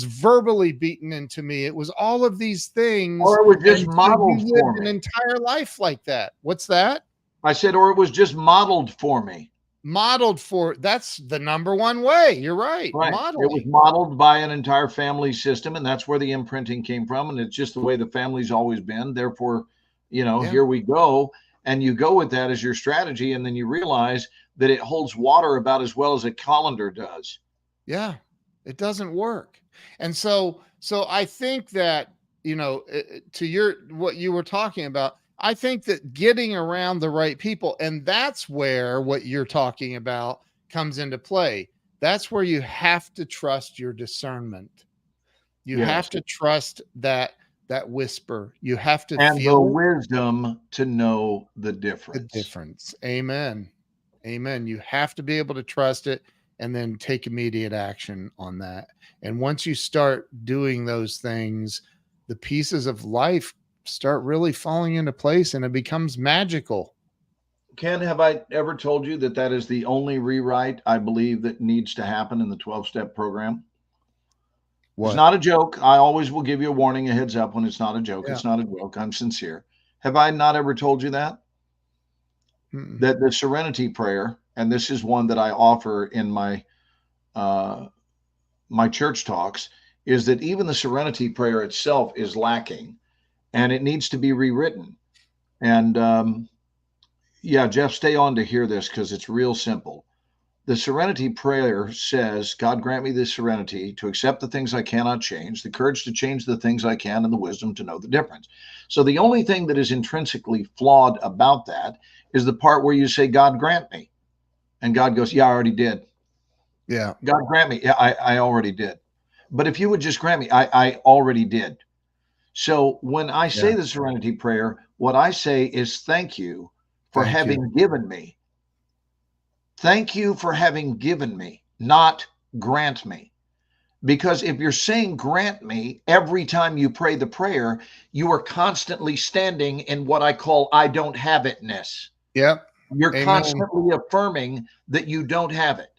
verbally beaten into me. It was all of these things.
Or it was just
and
modeled
so you
for
lived an
me.
entire life like that. What's that?
I said, or it was just modeled for me.
Modeled for, that's the number one way. You're right.
Right.
Modeling.
It was modeled by an entire family system, and that's where the imprinting came from. And it's just the way the family's always been. Therefore, here we go. And you go with that as your strategy, and then you realize that it holds water about as well as a colander does.
Yeah, it doesn't work. And so I think that, to what you were talking about, I think that getting around the right people, and that's where what you're talking about comes into play. That's where you have to trust your discernment. You have to trust that whisper. You have to feel
the wisdom to know the difference.
Amen. Amen. You have to be able to trust it and then take immediate action on that. And once you start doing those things, the pieces of life start really falling into place, and it becomes magical.
Ken, have I ever told you that is the only rewrite I believe that needs to happen in the 12-step program? What? It's not a joke. I always will give you a warning, a heads up when it's not a joke. Yeah. It's not a joke. I'm sincere. Have I not ever told you that? That the serenity prayer, and this is one that I offer in my my church talks, is that even the serenity prayer itself is lacking, and it needs to be rewritten. And Jeff, stay on to hear this because it's real simple. The serenity prayer says, God grant me the serenity to accept the things I cannot change, the courage to change the things I can, and the wisdom to know the difference. So the only thing that is intrinsically flawed about that is the part where you say, God grant me. And God goes, yeah, I already did.
Yeah.
God grant me. Yeah, I already did. But if you would just grant me, I already did. So when I say the serenity prayer, what I say is thank you for having given me. Thank you for having given me, not grant me. Because if you're saying grant me every time you pray the prayer, you are constantly standing in what I call I don't have itness.
Yep.
You're constantly affirming that you don't have it.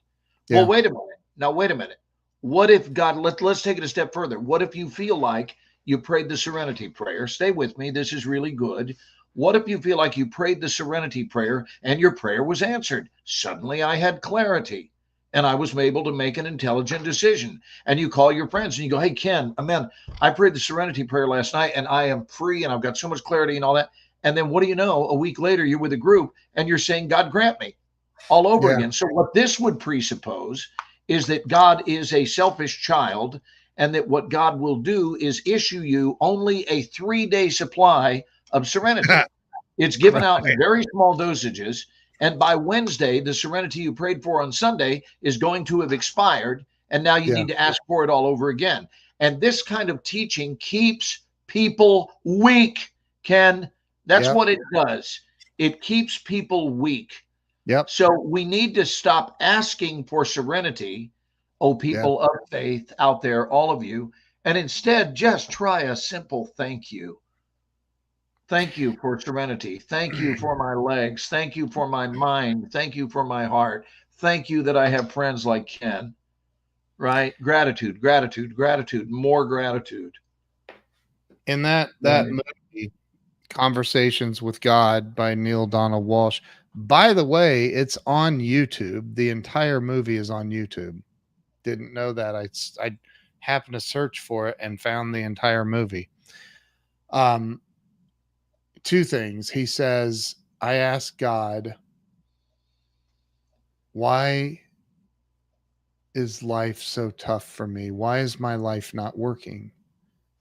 Yeah. Well, wait a minute. Now, wait a minute. What if God, let's take it a step further. What if you feel like you prayed the serenity prayer? Stay with me. This is really good. What if you feel like you prayed the serenity prayer and your prayer was answered? Suddenly I had clarity and I was able to make an intelligent decision. And you call your friends and you go, hey, Ken, man, I prayed the serenity prayer last night and I am free and I've got so much clarity and all that. And then what do you know? A week later, you're with a group and you're saying, God grant me all over again. So what this would presuppose is that God is a selfish child and that what God will do is issue you only a 3-day supply of serenity. It's given out in very small dosages. And by Wednesday, the serenity you prayed for on Sunday is going to have expired. And now you need to ask for it all over again. And this kind of teaching keeps people weak, Ken. That's what it does. It keeps people weak.
Yep.
So we need to stop asking for serenity, oh, people of faith out there, all of you, and instead just try a simple thank you. Thank you for serenity. Thank you for my legs. Thank you for my mind. Thank you for my heart. Thank you that I have friends like Ken, right? Gratitude, gratitude, gratitude, more gratitude.
In that movie, Conversations with God by Neil Donald Walsh, by the way, it's on YouTube. The entire movie is on YouTube. Didn't know that. I happened to search for it and found the entire movie. Two things. He says, I asked God, why is life so tough for me? Why is my life not working?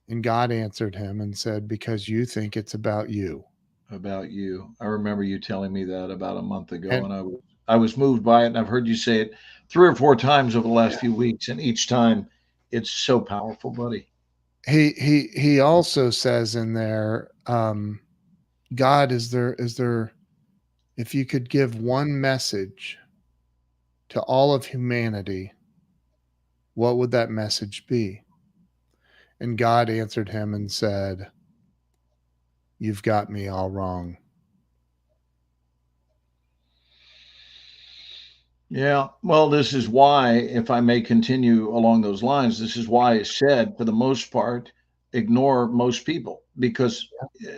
And God answered him and said, because you think it's about you.
About you. I remember you telling me that about a month ago,
And
and I was moved by it, and I've heard you say it 3 or 4 times over the last
yeah,
few weeks, and each time it's so powerful, buddy.
he also says in there, God, is there if you could give one message to all of humanity, what would that message be? And God answered him and said, you've got me all wrong.
Yeah. Well, this is why, if I may continue along those lines, this is why I said, for the most part, ignore most people, because uh,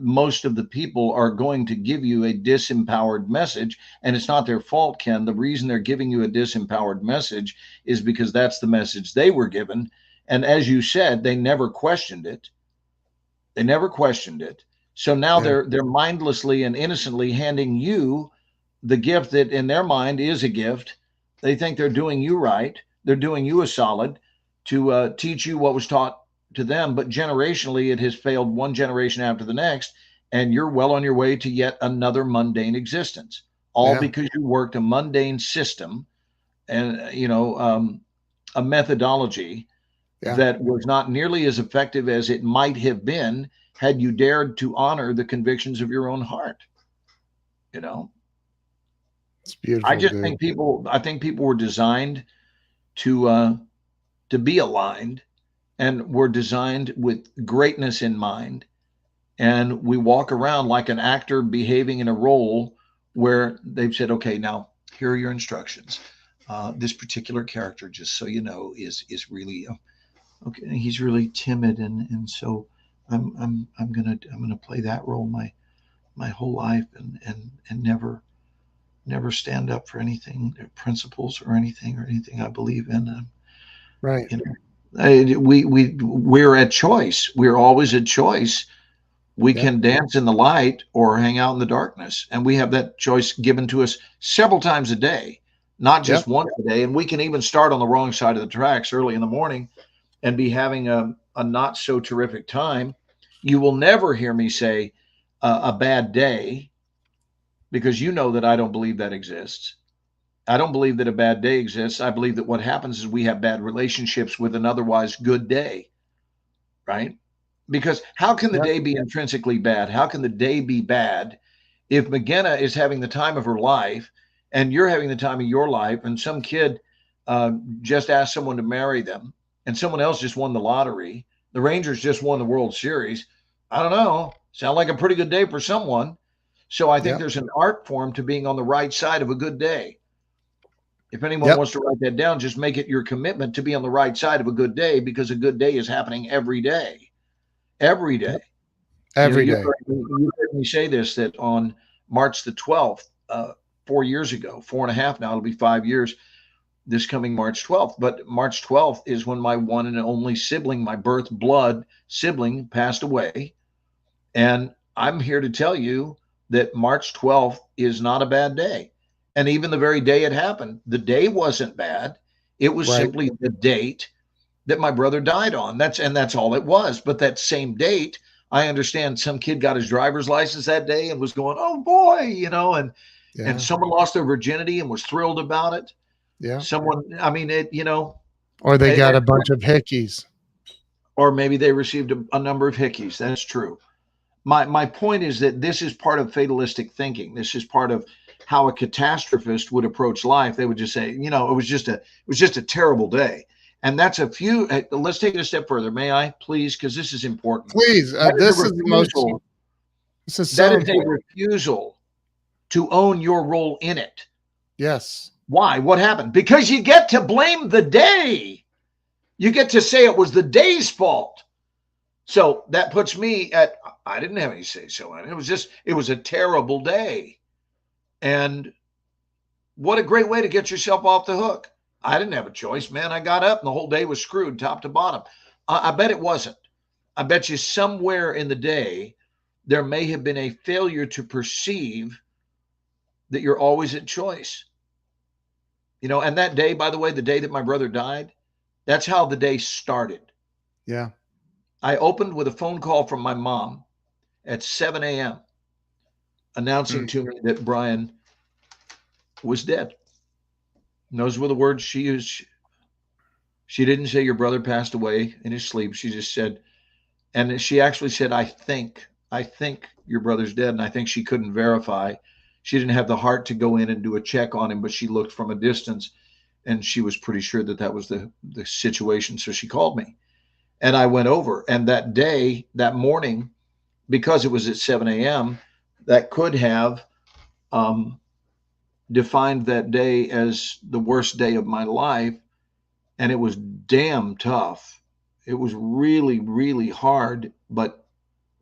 most of the people are going to give you a disempowered message. And it's not their fault, Ken. The reason they're giving you a disempowered message is because that's the message they were given. And as you said, they never questioned it. They never questioned it. So now
Yeah.
they're mindlessly and innocently handing you the gift that in their mind is a gift. They think they're doing you right. They're doing you a solid to teach you what was taught to them. But generationally, it has failed one generation after the next. And you're well on your way to yet another mundane existence, all
Yeah.
because you worked a mundane system and, a methodology
Yeah.
that was not nearly as effective as it might have been had you dared to honor the convictions of your own heart. You know,
It's
I
beautiful,
just
dude.
think people were designed to be aligned and were designed with greatness in mind. And we walk around like an actor behaving in a role where they've said, okay, now here are your instructions. This particular character, just so you know, is really okay. He's really timid, and so I'm gonna play that role my whole life, and never stand up for anything, principles or anything I believe in.
Right.
You know, we're at choice. We're always at choice. We
Yeah.
can dance in the light or hang out in the darkness, and we have that choice given to us several times a day, not
Yep.
just once a day. And we can even start on the wrong side of the tracks early in the morning and be having a not so terrific time. You will never hear me say a bad day, because you know that I don't believe that exists. I don't believe that a bad day exists. I believe that what happens is we have bad relationships with an otherwise good day, right? Because how can the
Yep.
day be intrinsically bad? How can the day be bad if McGenna is having the time of her life and you're having the time of your life, and some kid uh, just asked someone to marry them, and someone else just won the lottery? The Rangers just won the World Series. I don't know. Sound like a pretty good day for someone. So I think
Yep.
there's an art form to being on the right side of a good day. If anyone
Yep.
wants to write that down, just make it your commitment to be on the right side of a good day, because a good day is happening every day. Every day.
Yep. Every
You've
day.
heard me say this, that on March the 12th, 4 years ago, 4.5 now, it'll be 5 years this coming March 12th. But March 12th is when my one and only sibling, my birth blood sibling, passed away. And I'm here to tell you that March 12th is not a bad day. And even the very day it happened, the day wasn't bad. It was
Right.
simply the date that my brother died on. That's all it was. But that same date, I understand some kid got his driver's license that day and was going, "Oh boy," and
Yeah.
someone lost their virginity and was thrilled about it.
Yeah.
Someone, I mean,
Or they got
and-
a bunch of hickeys.
or maybe they received a number of hickeys. That's true. My point is that this is part of fatalistic thinking. This is part of how a catastrophist would approach life. They would just say, it was just a terrible day. And that's a few. Let's take it a step further, may I, please? Because this is important.
Please.
That is a
This is the most.
refusal.
This is
That
so
is a
important.
refusal to own your role in it.
Yes.
Why? What happened? Because you get to blame the day. You get to say it was the day's fault. So that puts me at, I didn't have any say so in it. It was a terrible day. And what a great way to get yourself off the hook. I didn't have a choice, man. I got up and the whole day was screwed top to bottom. I bet it wasn't. I bet you somewhere in the day, there may have been a failure to perceive that you're always at choice. And that day, by the way, the day that my brother died, that's how the day started.
Yeah.
I opened with a phone call from my mom at 7 a.m. announcing to me that Brian was dead. And those were the words she used. She didn't say your brother passed away in his sleep. She just said, and she actually said, I think your brother's dead. And I think she couldn't verify. She didn't have the heart to go in and do a check on him, but she looked from a distance and she was pretty sure that was the situation. So she called me and I went over. And that morning, because it was at 7 a.m., that could have defined that day as the worst day of my life. And it was damn tough. It was really, really hard, but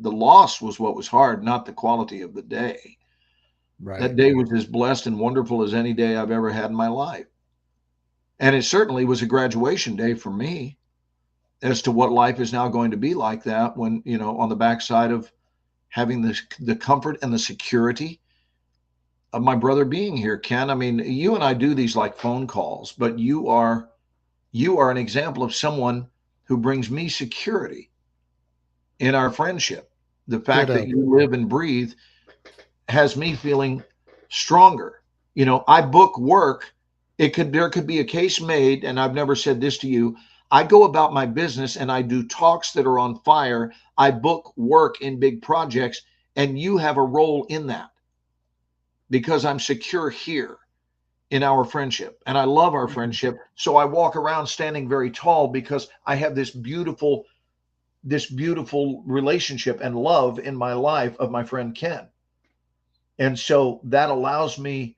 the loss was what was hard, not the quality of the day.
Right.
That day was as blessed and wonderful as any day I've ever had in my life. And it certainly was a graduation day for me as to what life is now going to be like that when, on the backside of having the comfort and the security of my brother being here. Ken, I mean, you and I do these like phone calls, but you are an example of someone who brings me security in our friendship. The fact that you live and breathe has me feeling stronger. I book work. There could be a case made, and I've never said this to you. I go about my business and I do talks that are on fire. I book work in big projects, and you have a role in that because I'm secure here in our friendship. And I love our friendship. So I walk around standing very tall because I have this beautiful relationship and love in my life of my friend Ken. And so that allows me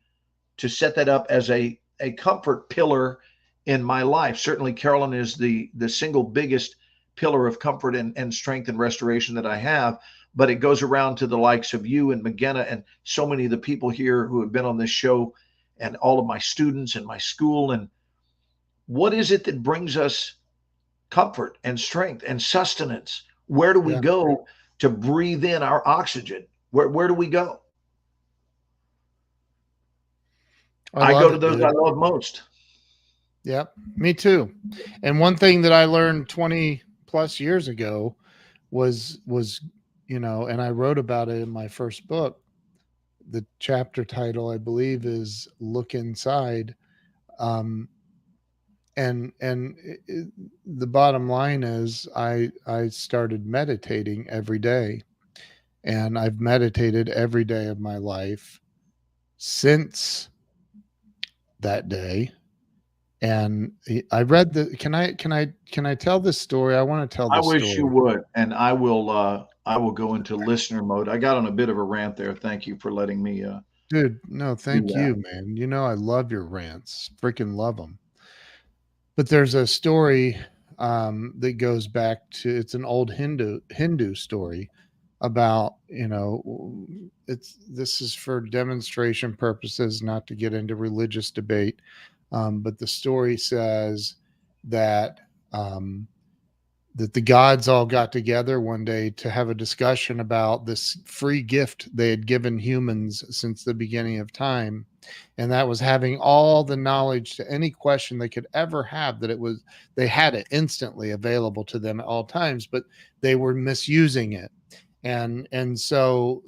to set that up as a comfort pillar in my life. Certainly Carolyn is the single biggest pillar of comfort and strength and restoration that I have, but it goes around to the likes of you and McGenna and so many of the people here who have been on this show and all of my students and my school. And what is it that brings us comfort and strength and sustenance? Where do we go to breathe in our oxygen? Where do we go? I go to those I love most.
Yep, me too. And one thing that I learned 20 plus years ago was, and I wrote about it in my first book. The chapter title, I believe, is Look Inside. And the bottom line is I started meditating every day, and I've meditated every day of my life since that day. And I read can I tell this story? I want to tell this story.
I wish you would. And I will go into listener mode. I got on a bit of a rant there. Thank you for letting me
dude, no, thank you, man. I love your rants. Freaking love them. But there's a story that goes back to, it's an old Hindu story about, this is for demonstration purposes, not to get into religious debate. But the story says that that the gods all got together one day to have a discussion about this free gift they had given humans since the beginning of time. And that was having all the knowledge to any question they could ever have, they had it instantly available to them at all times, but they were misusing it. And so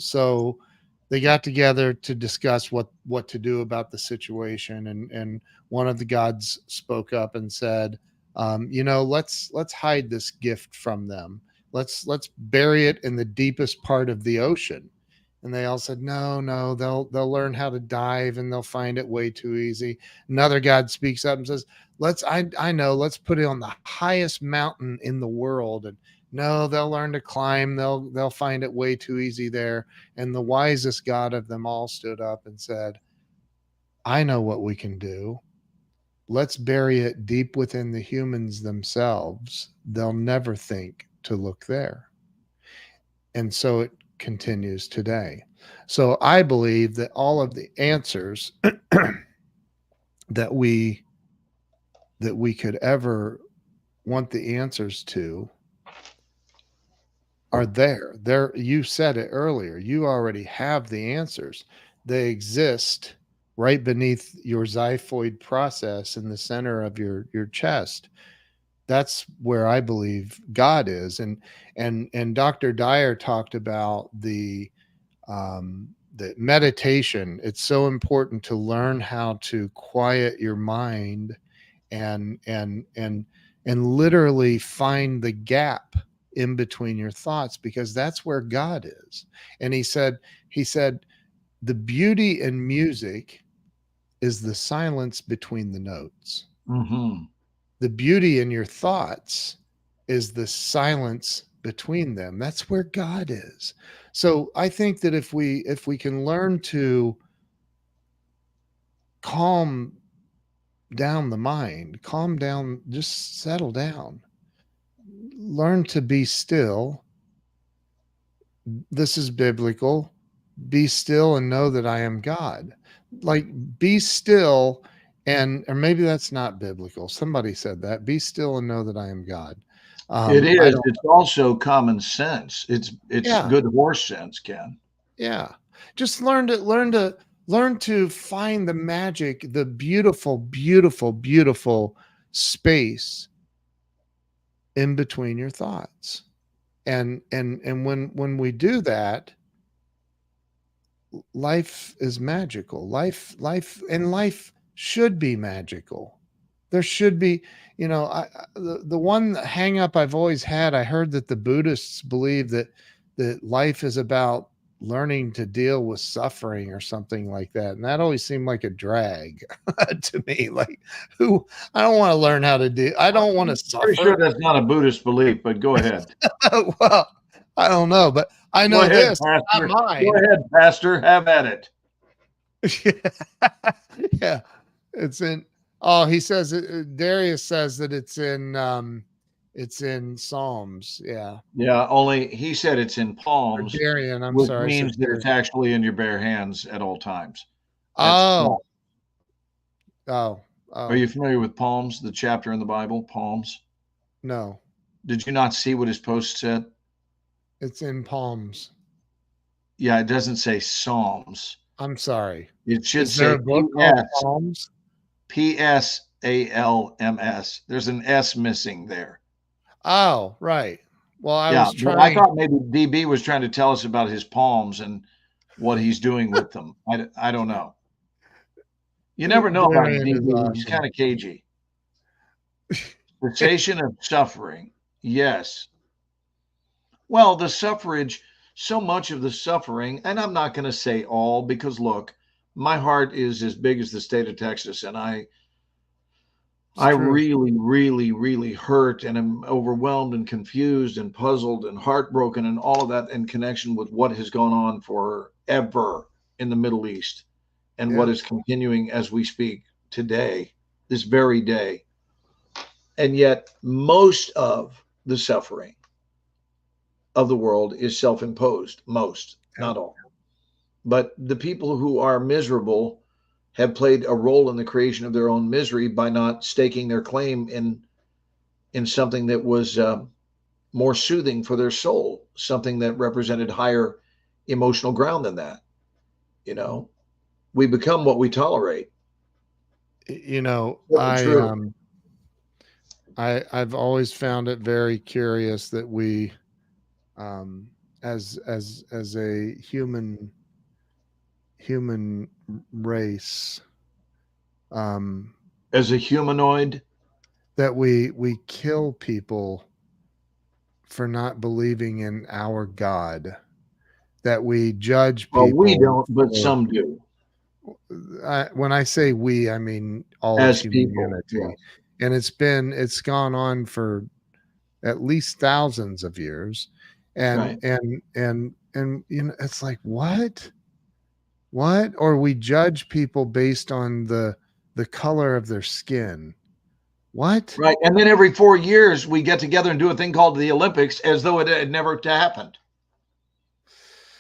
they got together to discuss what to do about the situation. And one of the gods spoke up and said, let's hide this gift from them. Let's bury it in the deepest part of the ocean. And they all said, no, they'll learn how to dive and they'll find it way too easy. Another god speaks up and says, let's put it on the highest mountain in the world. And no, they'll learn to climb. They'll find it way too easy there. And the wisest god of them all stood up and said, I know what we can do. Let's bury it deep within the humans themselves. They'll never think to look there. And so it continues today. So I believe that all of the answers that we could ever want the answers to are there. You said it earlier. You already have the answers. They exist right beneath your xiphoid process in the center of your chest. That's where I believe God is. And Dr. Dyer talked about the meditation. It's so important to learn how to quiet your mind and literally find the gap in between your thoughts, because that's where God is. And he said the beauty in music is the silence between the notes.
Mm-hmm.
The beauty in your thoughts is the silence between them. That's where God is. So I think that if we can learn to calm down the mind, calm down, just settle down, learn to be still. This is biblical. Be still and know that I am God. Like, be still, and or maybe that's not biblical. Somebody said that. Be still and know that I am God.
It
I
is.
don't.
It's also common sense. It's
Yeah,
good horse sense, Ken.
yeah. Just learn to find the magic, the beautiful, beautiful, beautiful space in between your thoughts. And when we do that, life is magical. Life should be magical. There should be, the one hang up I've always had, I heard that the Buddhists believe that life is about learning to deal with suffering or something like that. And that always seemed like a drag to me. Like, who I don't want to learn how to do, I don't want to
Pretty sure
suffer.
that's not a Buddhist belief, but go ahead.
Well, I don't know, but I
Go
know
ahead,
this, not
Pastor. Go
mine.
ahead, Pastor. Have at it.
Yeah, it's in. Oh, he says Darius says that it's in Psalms. Yeah,
Yeah, only he said it's in
or
palms,
Darian. I'm
which
sorry, I said
means that it's
Darian.
actually in your bare hands at all times. That's
Oh,
palm.
oh,
Are
oh,
you familiar with Palms, the chapter in the Bible, Palms?
no,
Did you not see what his post said?
it's in Palms.
Yeah, it doesn't say Psalms.
I'm sorry.
It should
Is there
say
a book called
P.S.
Palms?
P.S.A.L.M.S. There's an S missing there.
Oh, right. Well, I
Yeah,
was
but I
trying.
thought maybe DB was trying to tell us about his palms and what he's doing with them. I don't know. You never know about
Darian is
DB. He's
awesome.
kind of cagey. Cessation of suffering. Yes. Well, the suffrage, so much of the suffering, and I'm not going to say all because look, my heart is as big as the state of Texas, and
It's
I
true.
really, really, really hurt and am overwhelmed and confused and puzzled and heartbroken and all of that in connection with what has gone on forever in the Middle East and what
Yeah.
is continuing as we speak today, this very day. And yet, most of the suffering of the world is self imposed, most,
Yeah.
not all. But the people who are miserable have played a role in the creation of their own misery by not staking their claim in something that was more soothing for their soul, something that represented higher emotional ground than that. You know, we become what we tolerate.
You know,
So true.
I've always found it very curious that we, as a human race, um,
As a humanoid,
that we kill people for not believing in our God, that we judge
well, we
people
don't, but
for,
some do
when I say we, I mean all of
as people.
humanity.
Yes.
And it's gone on for at least thousands of years. And
Right.
it's like, what, or we judge people based on the color of their skin. What?
Right. And then every 4 years, we get together and do a thing called the Olympics as though it had never happened.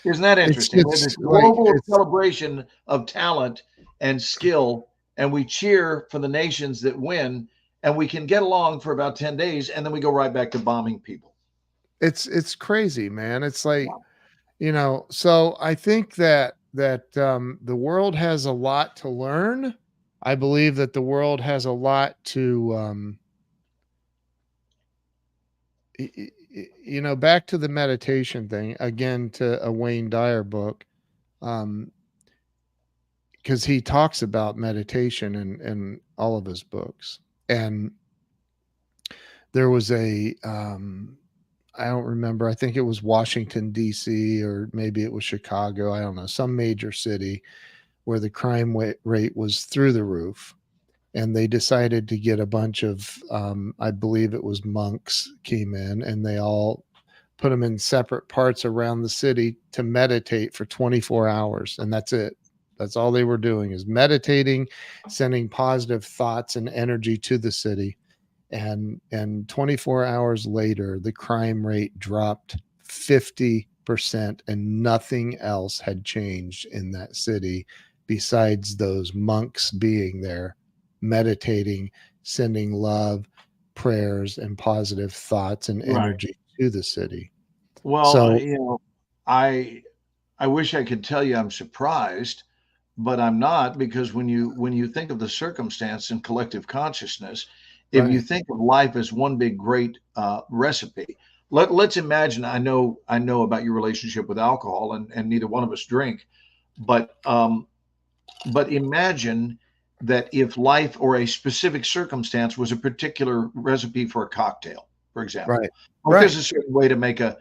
Isn't that
It's
interesting? We have this
just like
global
it's
celebration of talent and skill, and we cheer for the nations that win, and we can get along for about 10 days, and then we go right back to bombing people.
it's crazy, man. It's like, so I think that that the world has a lot to learn. I believe that the world has a lot to, back to the meditation thing again, to a Wayne Dyer book, because he talks about meditation in all of his books. And there was I don't remember, I think it was Washington, D.C., or maybe it was Chicago, I don't know, some major city where the crime rate was through the roof. And they decided to get a bunch of, I believe it was monks, came in, and they all put them in separate parts around the city to meditate for 24 hours. And that's it. That's all they were doing, is meditating, sending positive thoughts and energy to the city. And 24 hours later, the crime rate dropped 50%, and nothing else had changed in that city besides those monks being there, meditating, sending love, prayers, and positive thoughts and energy to the city.
Well, so, I wish I could tell you I'm surprised, but I'm not, because when you think of the circumstance and collective consciousness, if you think of life as one big great recipe, let's imagine. I know about your relationship with alcohol, and neither one of us drink, but imagine that if life or a specific circumstance was a particular recipe for a cocktail, for example, there's a certain way to make a,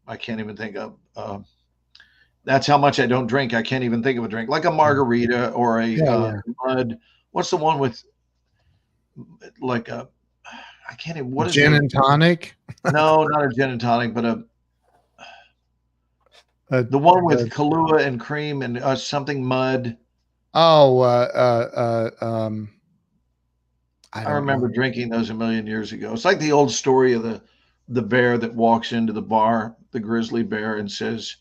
I can't even think of. That's how much I don't drink. I can't even think of a drink like a margarita or a mud. What's the one with like a? I can't even. What is
gin and tonic?
No, not a gin and tonic, but the one with Kahlua and cream and something mud.
Oh,
I remember drinking those a million years ago. It's like the old story of the bear that walks into the bar, the grizzly bear, and says,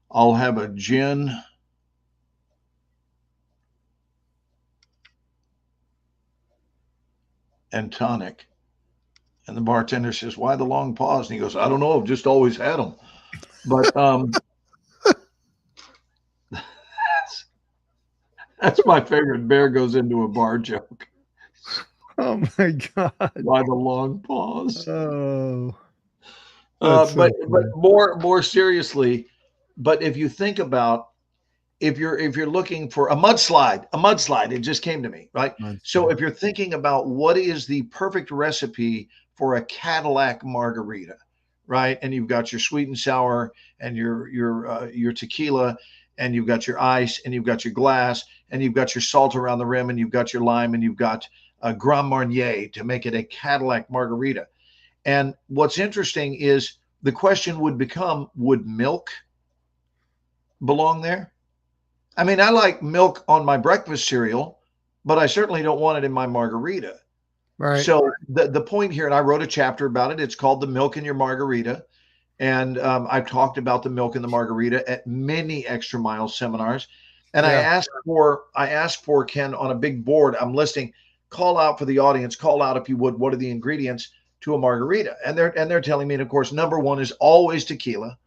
"I'll have a gin and tonic." And the bartender says, "Why the long pause?" And he goes, "I don't know. I've just always had them." But that's my favorite Bear Goes Into a Bar joke.
Oh my God.
Why the long pause?
Oh.
But more seriously, but if you think about, if you're looking for a mudslide, it just came to me, right? So if you're thinking about what is the perfect recipe for a Cadillac margarita, right? And you've got your sweet and sour and your tequila, and you've got your ice, and you've got your glass, and you've got your salt around the rim, and you've got your lime, and you've got a Grand Marnier to make it a Cadillac margarita. And what's interesting is the question would become, would milk belong there? I mean, I like milk on my breakfast cereal, but I certainly don't want it in my margarita.
Right.
So the point here, and I wrote a chapter about it, it's called The Milk in Your Margarita. And I've talked about the milk in the margarita at many Extra Mile seminars. And I asked for, Ken, on a big board, I'm listing, call out for the audience, call out if you would, what are the ingredients to a margarita? And they're telling me, and of course, number one is always tequila.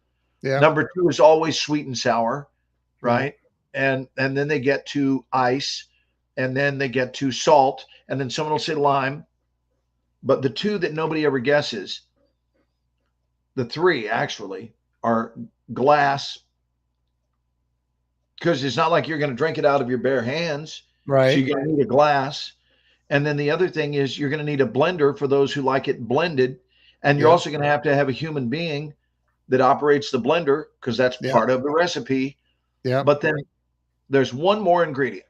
Yeah.
Number two is always sweet and sour, right? And then they get to ice, and then they get to salt, and then someone will say lime. But the two that nobody ever guesses, the three actually, are glass, because it's not like you're going to drink it out of your bare hands.
Right.
So you're going to need a glass. And then the other thing is you're going to need a blender for those who like it blended. And you're also going to have a human being that operates the blender, because that's part of the recipe.
Yeah.
But then there's one more ingredient.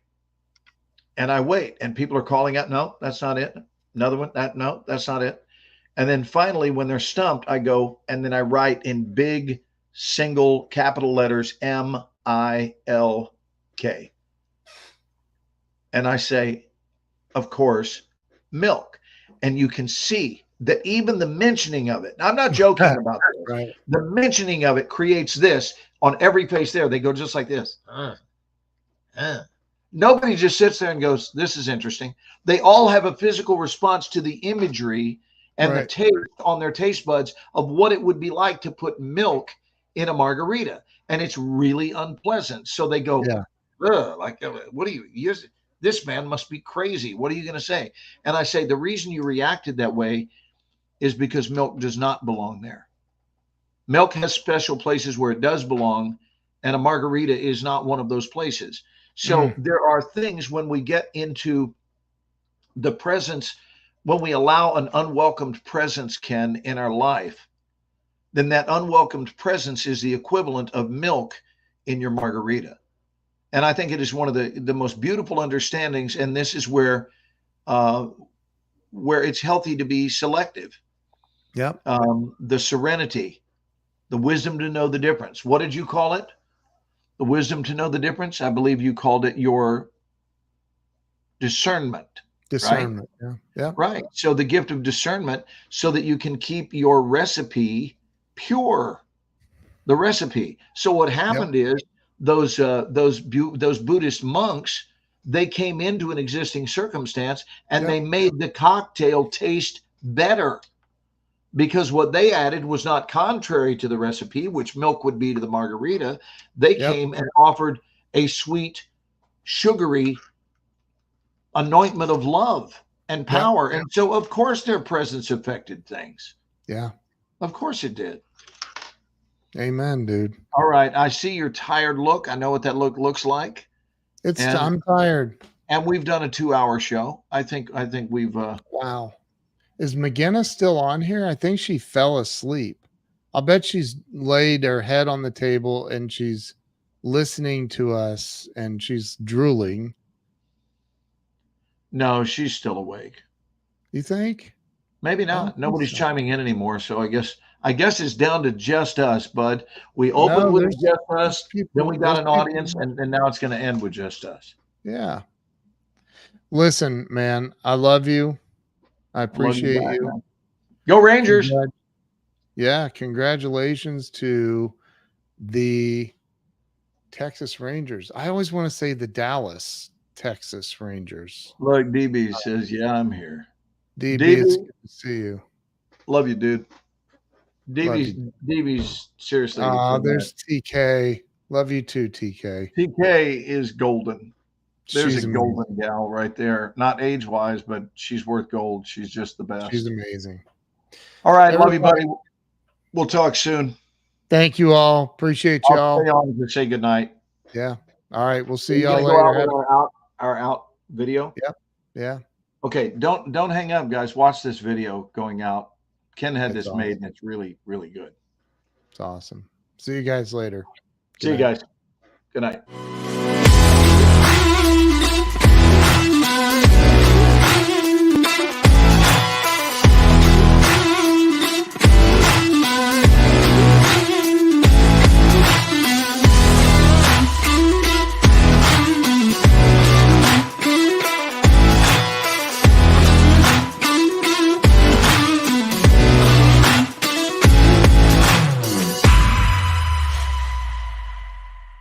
And I wait, and people are calling out, no, that's not it. Another one, no, that's not it. And then finally, when they're stumped, I go, and then I write in big single capital letters, MILK. And I say, of course, milk. And you can see that even the mentioning of it, I'm not joking about this,
right.
The mentioning of it creates this on every face there. They go just like this. Nobody just sits there and goes, this is interesting. They all have a physical response to the imagery and the taste on their taste buds of what it would be like to put milk in a margarita. and it's really unpleasant. So they go,
Yeah.
"Ugh, like, what do you, this man must be crazy. What are you going to say?" And I say, the reason you reacted that way is because milk does not belong there. Milk has special places where it does belong, and a margarita is not one of those places. So there are things when we get into the presence, when we allow an unwelcomed presence, Ken, in our life, then that unwelcomed presence is the equivalent of milk in your margarita. And I think it is one of the most beautiful understandings. And this is where it's healthy to be selective.
Yep.
The serenity, the wisdom to know the difference. What did you call it? The wisdom to know the difference? I believe you called it your discernment.
Discernment.
Right?
Yeah. Yeah.
Right. So the gift of discernment, so that you can keep your recipe pure. The recipe. So what happened is those Buddhist monks, they came into an existing circumstance and they made the cocktail taste better, because what they added was not contrary to the recipe, which milk would be to the margarita. They came and offered a sweet, sugary anointment of love and power. And so, of course, their presence affected things.
Yeah.
Of course it did.
Amen, dude.
All right. I see your tired look. I know what that look looks like.
I'm tired.
And we've done a 2-hour show. I think we've
wow. Is McGinnis still on here? I think she fell asleep. I'll bet she's laid her head on the table and she's listening to us and she's drooling.
No, she's still awake.
You think?
Maybe not. Nobody's chiming in anymore. So I guess it's down to just us, bud. We opened with just us, then we got an audience, and now it's going to end with just us.
Yeah. Listen, man, I love you. I appreciate you.
Man. Go Rangers.
Congratulations to the Texas Rangers. I always want to say the Dallas Texas Rangers.
Look, DB says, yeah, I'm here.
DB, it's good to see you.
Love you, dude. DB's seriously.
There's TK. Love you too, TK.
TK is golden. There's a golden gal right there. Not age-wise, but she's worth gold. She's just the best.
She's amazing.
All right, love you, buddy. We'll talk soon.
Thank you all. Appreciate y'all.
I'll stay on to say goodnight.
Yeah. All right. We'll see y'all later.
Our out video.
Yep. Yeah.
Okay. Don't hang up, guys. Watch this video going out. Ken had this made, and it's really, really good.
It's awesome. See you guys later.
See you guys. Good night.